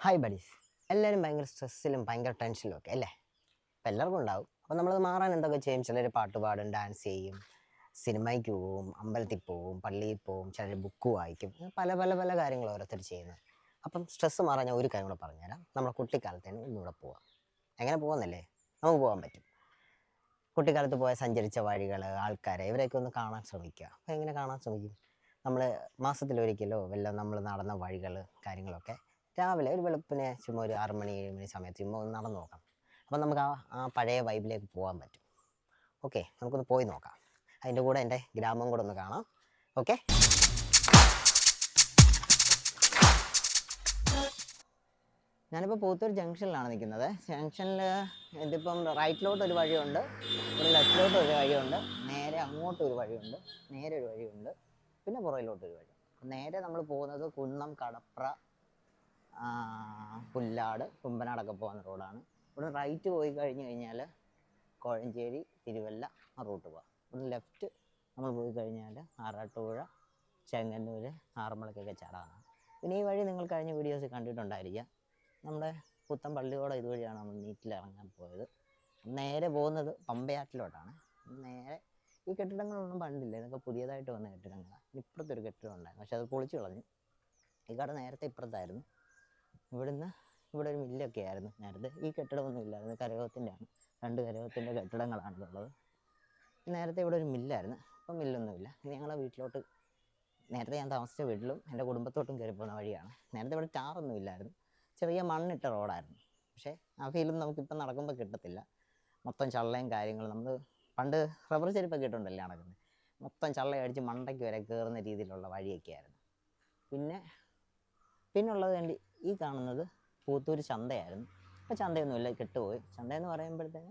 Hi buddies. എല്ലാവരും ഭയങ്കര സ്ട്രെസ്സിലും ഭയങ്കര ടെൻഷനിലും ഒക്കെ അല്ലേ? അപ്പം എല്ലാവർക്കും ഉണ്ടാവും. അപ്പോൾ നമ്മളത് മാറാൻ എന്തൊക്കെ ചെയ്യും? ചിലർ പാട്ട് പാടും, ഡാൻസ് ചെയ്യും, സിനിമയ്ക്ക് പോവും, അമ്പലത്തിൽ പോവും, പള്ളിയിൽ പോവും, ചിലർ ബുക്ക് വായിക്കും. പല പല പല കാര്യങ്ങൾ ഓരോരുത്തർ ചെയ്യുന്നത്. അപ്പം സ്ട്രെസ്സ് മാറാൻ ഞാൻ ഒരു കാര്യം കൂടെ പറഞ്ഞുതരാം. നമ്മുടെ കുട്ടിക്കാലത്തേന് ഒന്നുകൂടെ പോവാം. എങ്ങനെ പോകുന്നല്ലേ? നമുക്ക് പോകാൻ പറ്റും. കുട്ടിക്കാലത്ത് പോയ സഞ്ചരിച്ച വഴികൾ, ആൾക്കാരെ ഇവരെയൊക്കെ ഒന്ന് കാണാൻ ശ്രമിക്കുക. അപ്പോൾ എങ്ങനെ കാണാൻ ശ്രമിക്കും? നമ്മൾ മാസത്തിലൊരിക്കലോ നമ്മൾ നടന്ന വഴികൾ കാര്യങ്ങളൊക്കെ രാവിലെ ഒരു വെളുപ്പിനെ ചുമ്മാ ഒരു 6 മണി 7 മണി സമയത്ത് ചുമ്മാ ഒന്ന് നടന്നു നോക്കാം. അപ്പം നമുക്ക് ആ പഴയ വൈബിലേക്ക് പോകാൻ പറ്റും. ഓക്കെ, നമുക്കൊന്ന് പോയി നോക്കാം. അതിൻ്റെ കൂടെ എൻ്റെ ഗ്രാമം കൂടെ ഒന്ന് കാണാം. ഓക്കെ, ഞാനിപ്പോൾ പൂത്തൂർ ജംഗ്ഷനിലാണ് നിൽക്കുന്നത്. ജംഗ്ഷനിൽ ഇതിപ്പം റൈറ്റിലോട്ട് ഒരു വഴിയുണ്ട്, ഒരു ലെഫ്റ്റിലോട്ട് ഒരു വഴിയുണ്ട്, നേരെ അങ്ങോട്ട് ഒരു വഴിയുണ്ട്, നേരെ ഒരു വഴിയുണ്ട്, പിന്നെ പുറകിലോട്ടൊരു വഴി. നേരെ നമ്മൾ പോകുന്നത് കുന്നം, കടപ്ര, പുല്ലാട്, കുമ്പനാടൊക്കെ പോകുന്ന റോഡാണ്. ഇവിടെ റൈറ്റ് പോയി കഴിഞ്ഞ് കഴിഞ്ഞാൽ കോഴഞ്ചേരി, തിരുവല്ല ആ റൂട്ട് പോകാം. ഇവിടെ ലെഫ്റ്റ് നമ്മൾ പോയി കഴിഞ്ഞാൽ ആറാട്ടുപുഴ, ചെങ്ങന്നൂർ, ആറന്മുളയ്ക്കൊക്കെ ചാടാനാണ്. പിന്നെ ഈ വഴി നിങ്ങൾ കഴിഞ്ഞ വീഡിയോസ് കണ്ടിട്ടുണ്ടായിരിക്കാം. നമ്മുടെ പുത്തൻ പള്ളിയോടെ ഇതുവഴിയാണ് നമ്മൾ നീറ്റിലിറങ്ങാൻ പോയത്. നേരെ പോകുന്നത് പമ്പയാറ്റിലോട്ടാണ്. നേരെ ഈ കെട്ടിടങ്ങളൊന്നും പണ്ടില്ല, ഇതൊക്കെ പുതിയതായിട്ട് വന്ന കെട്ടിടങ്ങളാണ്. ഇപ്പുറത്തൊരു കെട്ടിടം ഉണ്ടായിരുന്നു, പക്ഷെ അത് പൊളിച്ചു കളഞ്ഞു. ഈ കട നേരത്തെ ഇപ്പുറത്തായിരുന്നു. ഇവിടെ ഒരു മില്ലൊക്കെ ആയിരുന്നു നേരത്തെ. ഈ കെട്ടിടമൊന്നും ഇല്ലായിരുന്നു, കരകത്തിൻ്റെയാണ്. 2 കരകത്തിൻ്റെ കെട്ടിടങ്ങളാണുള്ളത്. നേരത്തെ ഇവിടെ ഒരു മില്ലായിരുന്നു, ഇപ്പം മില്ലൊന്നുമില്ല. ഇനി ഞങ്ങളെ വീട്ടിലോട്ട്, നേരത്തെ ഞാൻ താമസിച്ച വീട്ടിലും എൻ്റെ കുടുംബത്തോട്ടും കയറി പോകുന്ന വഴിയാണ്. നേരത്തെ ഇവിടെ ടാറൊന്നും ഇല്ലായിരുന്നു, ചെറിയ മണ്ണിട്ട റോഡായിരുന്നു. പക്ഷേ ആ ഫീലും നമുക്കിപ്പം നടക്കുമ്പോൾ കിട്ടത്തില്ല. മൊത്തം ചള്ളയും കാര്യങ്ങളും. നമ്മൾ പണ്ട് റബ്ബർ ചെരുപ്പൊക്കെ ഇട്ടുണ്ടല്ലേ നടക്കുന്നത്, മൊത്തം ചള്ളയടിച്ച് മണ്ടയ്ക്ക് വരെ കയറുന്ന രീതിയിലുള്ള വഴിയൊക്കെ ആയിരുന്നു. പിന്നുള്ളത് വേണ്ടി ഈ കാണുന്നത് പൂത്തൂർ ചന്തയായിരുന്നു. ഇപ്പോൾ ചന്തയൊന്നുമില്ല, കെട്ടുപോയി. ചന്തയെന്ന് പറയുമ്പോഴത്തേന്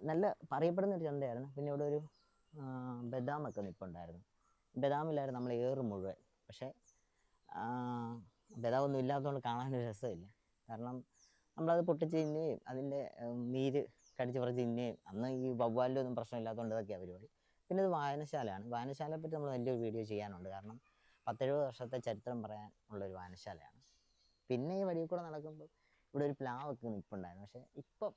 നല്ല അറിയപ്പെടുന്നൊരു ചന്തയായിരുന്നു. പിന്നെ ഇവിടെ ഒരു ബദാമൊക്കെ നിൽപ്പുണ്ടായിരുന്നു. ബദാമിലായിരുന്നു നമ്മൾ ഏറ് മുഴുവൻ. പക്ഷേ ബദാമൊന്നും ഇല്ലാത്തതുകൊണ്ട് കാണാനൊരു രസമില്ല. കാരണം നമ്മളത് പൊട്ടിച്ച് തിന്നുകയും അതിൻ്റെ നീര് കടിച്ച് പറിച്ച് തിന്നുകയും, അന്ന് ഈ വവ്വാലിൻ്റെ ഒന്നും പ്രശ്നമില്ലാത്തതുകൊണ്ട് ഇതൊക്കെയാണ് പരിപാടി. പിന്നെ ഇത് വായനശാലയാണ്. വായനശാലയെ പറ്റി നമ്മൾ വലിയൊരു വീഡിയോ ചെയ്യാനുണ്ട്. കാരണം 10-70 വർഷത്തെ ചരിത്രം പറയാൻ ഉള്ളൊരു വായനശാലയാണ്. പിന്നെ ഈ വഴിയിൽ കൂടെ നടക്കുമ്പോൾ ഇവിടെ ഒരു പ്ലാവൊക്കെ നിൽപ്പുണ്ടായിരുന്നു. പക്ഷേ ഇപ്പം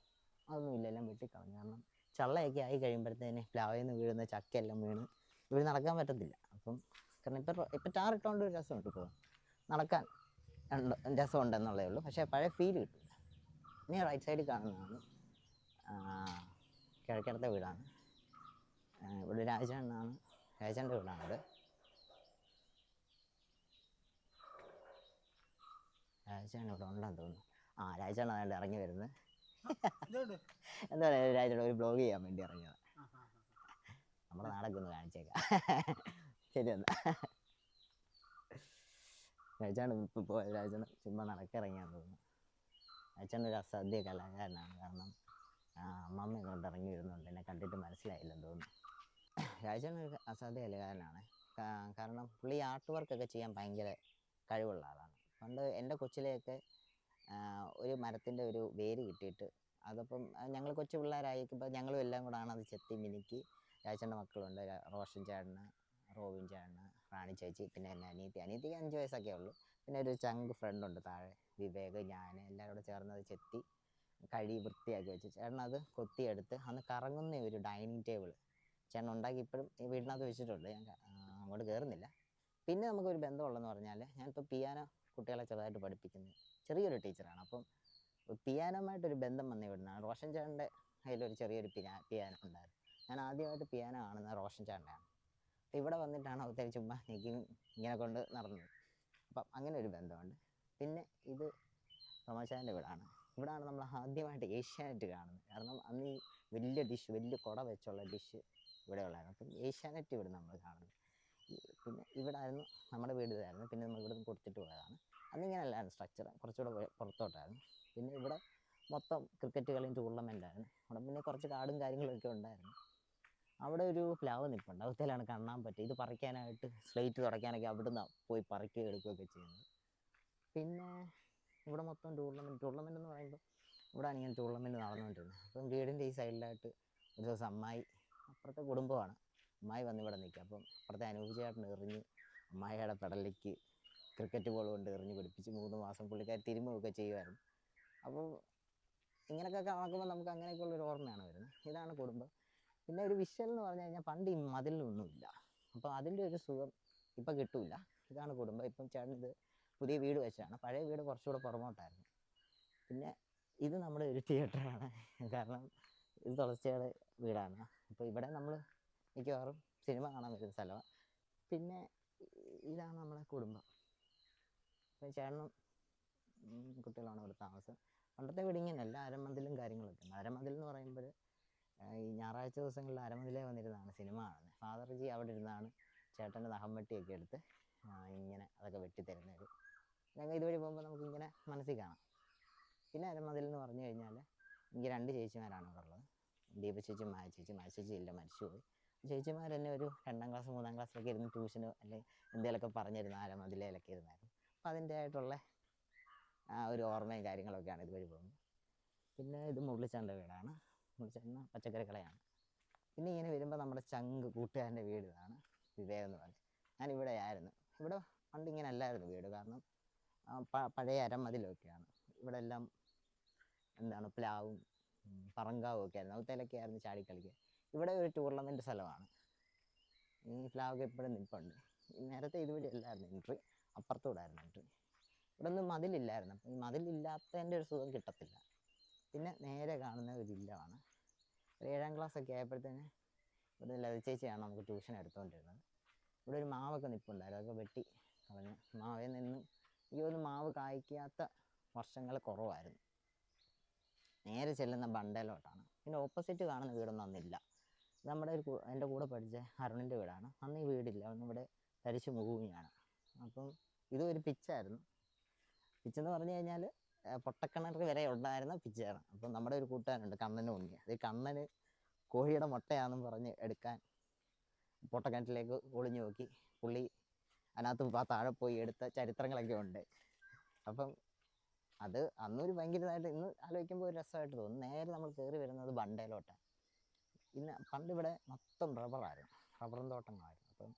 അതൊന്നുമില്ല, എല്ലാം വെട്ടിക്കളഞ്ഞു. കാരണം ചള്ളയൊക്കെ ആയി കഴിയുമ്പോഴത്തേന് പ്ലാവിൽ നിന്ന് വീഴുന്ന ചക്കയെല്ലാം വീണ് ഇവിടെ നടക്കാൻ പറ്റത്തില്ല. അപ്പം കാരണം ഇപ്പം ടാറിട്ടുകൊണ്ട് ഒരു രസമുണ്ട്, ഇപ്പോൾ നടക്കാൻ രസമുണ്ടെന്നുള്ളതേ ഉള്ളൂ. പക്ഷേ പഴയ ഫീൽ കിട്ടില്ല. ഇനി റൈറ്റ് സൈഡിൽ കാണുന്നതാണ് കിഴക്കേടത്തെ വീടാണ്. ഇവിടെ രാജേണ്ണനാണ്, രാജേൻ്റെ വീടാണിത്. രാജേണ്ണ ഇവിടെ ഉണ്ടെന്ന് തോന്നുന്നു. രാജേണ്ണ അതുകൊണ്ട് ഇറങ്ങി വരുന്നത്. എന്താ പറയുക, രാജേണ്ണ ഒരു ബ്ലോഗ് ചെയ്യാൻ വേണ്ടി ഇറങ്ങിയത്. നമ്മുടെ നാടൊക്കെ ഒന്ന് കാണിച്ചേക്കാം. ശരി എന്നാ. രാജേണ്ണ ഇപ്പോൾ പോയ രാജേണ്ണ ചുമ്മാ നടക്കിറങ്ങിയാന്ന് തോന്നുന്നു. രാജേണ്ണ ഒരു അസാധ്യ കലാകാരനാണ്. കാരണം അമ്മമ്മ കൊണ്ട് ഇറങ്ങി വരുന്നുണ്ട്, എന്നെ കണ്ടിട്ട് മനസ്സിലായില്ലെന്ന് തോന്നുന്നു. രാജേണ്ണ ഒരു അസാധ്യ കലാകാരനാണ്. കാരണം പുള്ളി ആർട്ട് വർക്കൊക്കെ ചെയ്യാൻ ഭയങ്കര കഴിവുള്ള ആളാണ്. പണ്ട് എൻ്റെ കൊച്ചിലെയൊക്കെ ഒരു മരത്തിൻ്റെ ഒരു വേര് കിട്ടിയിട്ട്, അതപ്പം ഞങ്ങൾ കൊച്ചു പിള്ളേരായിരിക്കുമ്പോൾ ഞങ്ങളും എല്ലാം കൂടാണ് അത് ചെത്തി മിനുക്കി. രാജേണ്ണൻ്റെ മക്കളുണ്ട്, റോഷൻ ചേട്ടന്, റോബിൻ ചേട്ടന്, റാണി ചേച്ചി, പിന്നെ എൻ്റെ അനിയത്തിക്ക് 5 വയസ്സൊക്കെ ഉള്ളൂ. പിന്നെ ഒരു ചങ്ക് ഫ്രണ്ടുണ്ട് താഴെ, വിവേക്, ഞാൻ എല്ലാവരും കൂടെ ചേർന്നത് ചെത്തി വൃത്തിയാക്കി വെച്ച്. ചേട്ടൻ അത് കൊത്തിയെടുത്ത് അന്ന് കറങ്ങുന്ന ഒരു ഡൈനിങ് ടേബിൾ ചേട്ടൻ ഉണ്ടാക്കി ഇപ്പോഴും ഈ വീടിനകത്ത് വെച്ചിട്ടുണ്ട്. ഞാൻ അങ്ങോട്ട് കയറുന്നില്ല. പിന്നെ നമുക്കൊരു ബന്ധമുള്ളതെന്ന് പറഞ്ഞാൽ, ഞാനിപ്പോൾ പിയാനോ കുട്ടികളെ ചെറുതായിട്ട് പഠിപ്പിക്കുന്നു, ചെറിയൊരു ടീച്ചറാണ്. അപ്പം പിയാനോമായിട്ടൊരു ബന്ധം വന്ന ഇവിടുന്നാണ്. റോഷൻ ചേട്ടൻ്റെ കയ്യിലൊരു ചെറിയൊരു പിയാനോ ഉണ്ടായിരുന്നു. ഞാൻ ആദ്യമായിട്ട് പിയാനോ കാണുന്നത് റോഷൻ ചേട്ടൻ്റെയാണ്. അപ്പം ഇവിടെ വന്നിട്ടാണ് ഒത്തിരി ചുമ്മാ ഇങ്ങനെ കൊണ്ട് നടന്നത്. അപ്പം അങ്ങനെ ഒരു ബന്ധമുണ്ട്. പിന്നെ ഇത് തോമാച്ചാൻ്റെ വീടാണ്. ഇവിടെയാണ് നമ്മൾ ആദ്യമായിട്ട് ഏഷ്യാനെറ്റ് കാണുന്നത്. കാരണം അന്ന് ഈ വലിയ കുട വെച്ചുള്ള ഡിഷ് ഇവിടെ ഉള്ളായിരുന്നു. അപ്പം ഏഷ്യാനെറ്റ് ഇവിടെ നമ്മൾ കാണുന്നത്. പിന്നെ ഇവിടെ ആയിരുന്നു നമ്മുടെ വീട്, ഇതായിരുന്നു. പിന്നെ നമ്മൾ ഇവിടെ നിന്ന് കൊടുത്തിട്ട് പോയതാണ്. അന്നിങ്ങനെ അല്ലായിരുന്നു സ്ട്രക്ചർ, കുറച്ചുകൂടെ പുറത്തോട്ടായിരുന്നു. പിന്നെ ഇവിടെ മൊത്തം ക്രിക്കറ്റ് കളിയും ടൂർണമെൻ്റായിരുന്നു. അവിടെ പിന്നെ കുറച്ച് കാടും കാര്യങ്ങളൊക്കെ ഉണ്ടായിരുന്നു. അവിടെ ഒരു പ്ലാവ് നിൽപ്പുണ്ട്, അവത്തേലാണ് കാണാൻ പറ്റും. ഇത് പറിക്കാനായിട്ട് സ്ലേറ്റ് തുടയ്ക്കാനൊക്കെ അവിടുന്ന് പോയി പറിക്കുകയും എടുക്കുകയൊക്കെ ചെയ്യുന്നത്. പിന്നെ ഇവിടെ മൊത്തം ടൂർണമെൻ്റ് എന്ന് പറയുമ്പോൾ ഇവിടെയാണ് ഇങ്ങനെ ടൂർണമെൻറ്റ് നടന്നുകൊണ്ടിരുന്നത്. അപ്പം വീടിൻ്റെ ഈ സൈഡിലായിട്ട് ഒരു ദിവസം അമ്മായി, അപ്പുറത്തെ കുടുംബമാണ്, അമ്മായി വന്ന് ഇവിടെ നിൽക്കുക. അപ്പം അപ്പുറത്തെ അനൂപ് ചേട്ടൻ എറിഞ്ഞ് അമ്മായിയുടെ പെടലിക്ക് ക്രിക്കറ്റ് ബോൾ കൊണ്ട് എറിഞ്ഞ് പിടിപ്പിച്ച് 3 മാസം പുള്ളിക്കാരി തിരുമ്മുകയൊക്കെ ചെയ്യുമായിരുന്നു. അപ്പോൾ ഇങ്ങനെയൊക്കെ കാണുമ്പോൾ നമുക്ക് അങ്ങനെയൊക്കെയുള്ളൊരു ഓർമ്മയാണ് വരുന്നത്. ഇതാണ് കുടുംബം. പിന്നെ ഒരു വിഷ്വൽ എന്ന് പറഞ്ഞു കഴിഞ്ഞാൽ പണ്ട് ഈ മതിലൊന്നുമില്ല, അപ്പോൾ അതിൻ്റെ ഒരു സുഖം ഇപ്പം കിട്ടൂല. ഇതാണ് കുടുംബം. ഇപ്പം ചേട്ടൻ ഇത് പുതിയ വീട് വെച്ചാണ്. പഴയ വീട് കുറച്ചുകൂടെ പുറമോട്ടായിരുന്നു. പിന്നെ ഇത് നമ്മുടെ ഒരു തിയേറ്ററാണ്, കാരണം ഇത് തുളസിയുടെ വീടാണ്. അപ്പോൾ ഇവിടെ നമ്മൾ മിക്കവാറും സിനിമ കാണാൻ വരുന്ന സ്ഥലമാണ്. പിന്നെ ഇതാണ് നമ്മുടെ കുടുംബം. അപ്പം ചേട്ടനും കുട്ടികളാണ് ഇവിടെ താമസം. പണ്ടത്തെ വീട് ഇങ്ങനെയല്ല, അരമതിലും കാര്യങ്ങളൊക്കെ ഉണ്ട്. അരമതിൽ എന്ന് പറയുമ്പോൾ ഈ ഞായറാഴ്ച ദിവസങ്ങളിൽ അരമതിലേ വന്നിരുന്നതാണ് സിനിമ കാണുന്നത്. ഫാദർജി അവിടെ ഇരുന്നാണ് ചേട്ടൻ്റെ നഖം വെട്ടിയൊക്കെ എടുത്ത് ഇങ്ങനെ അതൊക്കെ വെട്ടിത്തരുന്നത്. ഞങ്ങൾ ഇതുവഴി പോകുമ്പോൾ നമുക്കിങ്ങനെ മനസ്സിൽ കാണാം. പിന്നെ അരമതിൽ എന്ന് പറഞ്ഞു കഴിഞ്ഞാൽ എനിക്ക് 2 ചേച്ചിമാരാണ് ഇവിടെ ഉള്ളത്. ദീപ ചേച്ചി, മായ ചേച്ചി. മായ ചേച്ചി ഇല്ല, മരിച്ചുപോയി. ചേച്ചിമാർ തന്നെ ഒരു 2ാം ക്ലാസ് 3ാം ക്ലാസ്സിലൊക്കെ ഇരുന്ന് ട്യൂഷനോ അല്ലെങ്കിൽ എന്തെങ്കിലുമൊക്കെ പറഞ്ഞിരുന്നു, അരമതിലയിലൊക്കെ ഇരുന്നായിരുന്നു. അപ്പോൾ അതിൻ്റെ ആയിട്ടുള്ള ഒരു ഓർമ്മയും കാര്യങ്ങളൊക്കെയാണ് ഇതുവഴി പോകുന്നത്. പിന്നെ ഇത് മുരളിച്ചേട്ടൻ്റെ വീടാണ്. മുരളിച്ചേട്ടൻ പച്ചക്കറി കടയാണ്. പിന്നെ ഇങ്ങനെ വരുമ്പോൾ നമ്മുടെ ചങ്ക് കൂട്ടുകാരൻ്റെ വീട് ഇതാണ്, വിവേക് എന്ന് പറഞ്ഞ്. ഞാനിവിടെ ആയിരുന്നു. ഇവിടെ പണ്ട് ഇങ്ങനെ അല്ലായിരുന്നു വീട്, കാരണം പഴയ അരമതിലൊക്കെയാണ്. ഇവിടെ എല്ലാം എന്താണ് പ്ലാവും പറങ്കാവും ഒക്കെ ആയിരുന്നു. അവത്തേലൊക്കെ ആയിരുന്നു ചാടിക്കളിക്കുക. ഇവിടെ ഒരു ടൂർണമെൻറ്റ് സ്ഥലമാണ്. ഈ പ്ലാവൊക്കെ എപ്പോഴും നിൽപ്പുണ്ട്. നേരത്തെ ഇതുവഴി അല്ലായിരുന്നു എൻട്രി, അപ്പുറത്തൂടായിരുന്നു എൻട്രി. ഇവിടെ ഒന്നും മതിലില്ലായിരുന്നു. അപ്പം ഈ മതിലില്ലാത്തതിൻ്റെ ഒരു സുഖം കിട്ടത്തില്ല. പിന്നെ നേരെ കാണുന്ന ഒരു ഇല്ലമാണ്. ഒരു 7ാം ക്ലാസ്സൊക്കെ ആയപ്പോഴത്തേന് ഇവിടെ ലത ചേച്ചിയാണ് നമുക്ക് ട്യൂഷൻ എടുത്തുകൊണ്ടിരുന്നത്. ഇവിടെ ഒരു മാവൊക്കെ നിൽപ്പുണ്ടായിരുന്നു, അതൊക്കെ വെട്ടി കളഞ്ഞ്. മാവിൽ നിന്ന് എനിക്ക് തോന്നുന്നു മാവ് കായ്ക്കാത്ത വർഷങ്ങൾ കുറവായിരുന്നു. നേരെ ചെല്ലുന്ന ബണ്ടയിലോട്ടാണ്. പിന്നെ ഓപ്പോസിറ്റ് കാണുന്ന വീടൊന്നും അന്നില്ല. നമ്മുടെ എൻ്റെ കൂടെ പഠിച്ച അരുണിൻ്റെ വീടാണ്. അന്ന് ഈ വീടില്ല, അന്ന് ഇവിടെ തരിശു ഭൂമിയാണ്. അപ്പം ഇതും ഒരു പിച്ചായിരുന്നു. പിച്ചെന്ന് പറഞ്ഞു കഴിഞ്ഞാൽ പൊട്ടക്കിണർ വരെ ഉണ്ടായിരുന്ന പിച്ചാണ്. അപ്പം നമ്മുടെ ഒരു കൂട്ടുകാരുണ്ട്, കണ്ണന് ഉണ്ണി. അത് കണ്ണന് കോഴിയുടെ മുട്ടയാണെന്നും പറഞ്ഞ് എടുക്കാൻ പൊട്ടക്കിണറ്റിലേക്ക് ഒളിഞ്ഞു നോക്കി. പുള്ളി അതിനകത്ത് താഴെ പോയി എടുത്ത ചരിത്രങ്ങളൊക്കെ ഉണ്ട്. അപ്പം അത് അന്നൊരു ഭയങ്കരമായിട്ട്, ഇന്ന് ആലോചിക്കുമ്പോൾ ഒരു രസമായിട്ട് തോന്നും. നേരെ നമ്മൾ കയറി വരുന്നത് ബണ്ടയിലോട്ടാണ്. പിന്നെ പണ്ട് ഇവിടെ മൊത്തം റബ്ബറായിരുന്നു, റബ്ബറും തോട്ടങ്ങളായിരുന്നു. അപ്പം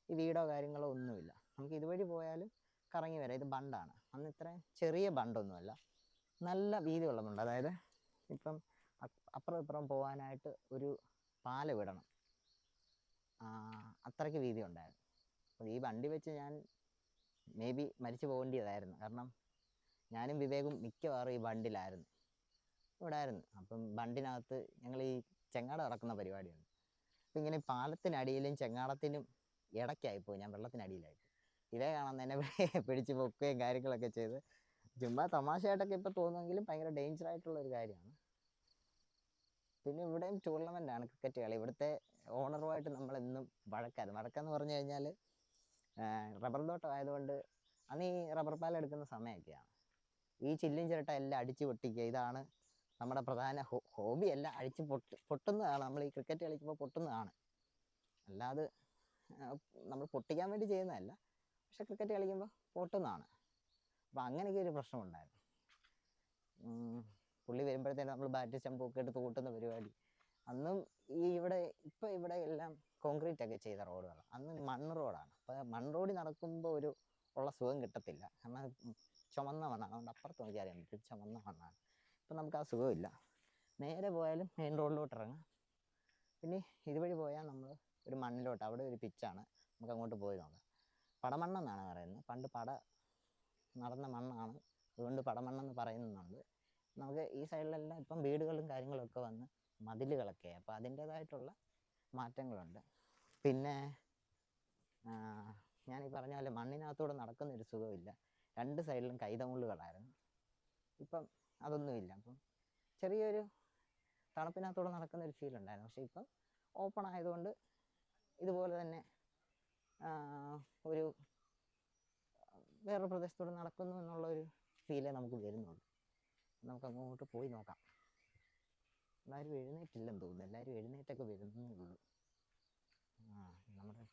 ഈ വീടോ കാര്യങ്ങളോ ഒന്നുമില്ല. നമുക്ക് ഇതുവഴി പോയാലും കറങ്ങി വരാം. ഇത് ബണ്ടാണ്. അന്ന് ഇത്രയും ചെറിയ ബണ്ടൊന്നുമല്ല, നല്ല വീതിയുള്ള ബണ്ട്. അതായത് ഇപ്പം അപ്പുറം ഇപ്പുറം പോകാനായിട്ട് ഒരു പാല വിടണം, അത്രയ്ക്ക് വീതി ഉണ്ടായിരുന്നു. അപ്പോൾ ഈ വണ്ടി വെച്ച് ഞാൻ മേ ബി മരിച്ചു പോകേണ്ടതായിരുന്നു. കാരണം ഞാനും വിവേകും മിക്കവാറും ഈ ബണ്ടിലായിരുന്നു, ഇവിടെ ആയിരുന്നു. അപ്പം ബണ്ടിനകത്ത് ഞങ്ങൾ ഈ ചെങ്ങാട നടക്കുന്ന പരിപാടിയുണ്ട്. അപ്പം ഇങ്ങനെ പാലത്തിനടിയിലും ചെങ്ങാടത്തിനും ഇടയ്ക്കായിപ്പോയി, ഞാൻ വെള്ളത്തിനടിയിലായിപ്പോയി. ഇതേ കാണാൻ തന്നെ പിടിച്ച് പൊക്കുകയും കാര്യങ്ങളൊക്കെ ചെയ്ത് ചുമ്മാ തമാശയായിട്ടൊക്കെ ഇപ്പോൾ തോന്നുമെങ്കിലും ഭയങ്കര ഡേഞ്ചറായിട്ടുള്ളൊരു കാര്യമാണ്. പിന്നെ ഇവിടെയും ടൂർണമെൻ്റാണ്, ക്രിക്കറ്റ് കളി. ഇവിടുത്തെ ഓണറുമായിട്ട് നമ്മളെന്നും വഴക്കെന്ന് പറഞ്ഞു കഴിഞ്ഞാൽ റബ്ബർ തോട്ടം ആയതുകൊണ്ട് അന്ന് ഈ റബ്ബർ പാൽ എടുക്കുന്ന സമയമൊക്കെയാണ്. ഈ ചില്ലും ചിരട്ട എല്ലാം അടിച്ച് പൊട്ടിക്കുക, ഇതാണ് നമ്മുടെ പ്രധാന ഹോബിയല്ല, അടിച്ച് പൊട്ടുന്നതാണ്. നമ്മൾ ഈ ക്രിക്കറ്റ് കളിക്കുമ്പോൾ പൊട്ടുന്നതാണ്, അല്ലാതെ നമ്മൾ പൊട്ടിക്കാൻ വേണ്ടി ചെയ്യുന്നതല്ല. പക്ഷെ ക്രിക്കറ്റ് കളിക്കുമ്പോൾ പൊട്ടുന്നതാണ്. അപ്പോൾ അങ്ങനെയൊക്കെ ഒരു പ്രശ്നമുണ്ടായിരുന്നു. പുള്ളി വരുമ്പോഴത്തേനും നമ്മൾ ബാറ്റ് സ്റ്റമ്പൊക്കെ എടുത്ത് കൂട്ടുന്ന പരിപാടി. അന്നും ഈ ഇപ്പം ഇവിടെ എല്ലാം കോൺക്രീറ്റ് ഒക്കെ ചെയ്ത റോഡുകളാണ്. അന്ന് മണ്ണ് റോഡാണ്. അപ്പോൾ മണ്ണ് റോഡിൽ നടക്കുമ്പോൾ ഉള്ള സുഖം കിട്ടത്തില്ല, കാരണം ചുമന്ന മണ്ണാണ്. അതുകൊണ്ട് അപ്പുറത്ത് നോക്കി അറിയാൻ പറ്റും, ചുമന്ന മണ്ണാണ്. ഇപ്പം നമുക്ക് ആ സുഖമില്ല. നേരെ പോയാലും മെയിൻ റോഡിലോട്ട് ഇറങ്ങാം. പിന്നെ ഇതുവഴി പോയാൽ നമ്മൾ ഒരു മണ്ണിലോട്ട്, അവിടെ ഒരു പിച്ചാണ്, നമുക്ക് അങ്ങോട്ട് പോയി നോക്കാം. പടമണ്ണെന്നാണ് പറയുന്നത്. പണ്ട് നടന്ന മണ്ണാണ്, അതുകൊണ്ട് പടമണ്ണെന്ന് പറയുന്നുണ്ട്. നമുക്ക് ഈ സൈഡിലെല്ലാം ഇപ്പം വീടുകളും കാര്യങ്ങളൊക്കെ വന്ന് മതിലുകളൊക്കെ, അപ്പോൾ അതിൻ്റേതായിട്ടുള്ള മാറ്റങ്ങളുണ്ട്. പിന്നെ ഞാനീ പറഞ്ഞ പോലെ മണ്ണിനകത്തൂടെ നടക്കുന്നൊരു സുഖമില്ല. 2 സൈഡിലും കൈതമുള്ളുകളായിരുന്നു. ഇപ്പം അതൊന്നുമില്ല. അപ്പം ചെറിയൊരു തണുപ്പിനകത്തൂടെ നടക്കുന്നൊരു ഫീൽ ഉണ്ടായിരുന്നു. പക്ഷേ ഇപ്പം ഓപ്പൺ ആയതുകൊണ്ട് ഇതുപോലെ തന്നെ ഒരു വേറെ പ്രദേശത്തൂടെ നടക്കുന്നു എന്നുള്ളൊരു ഫീലേ നമുക്ക് വരുന്നുള്ളൂ. നമുക്ക് അങ്ങോട്ട് പോയി നോക്കാം. എല്ലാവരും എഴുന്നേറ്റില്ലെന്ന് തോന്നുന്നു, എല്ലാവരും എഴുന്നേറ്റൊക്കെ വരുന്നേ ഉള്ളൂ. നമ്മുടെ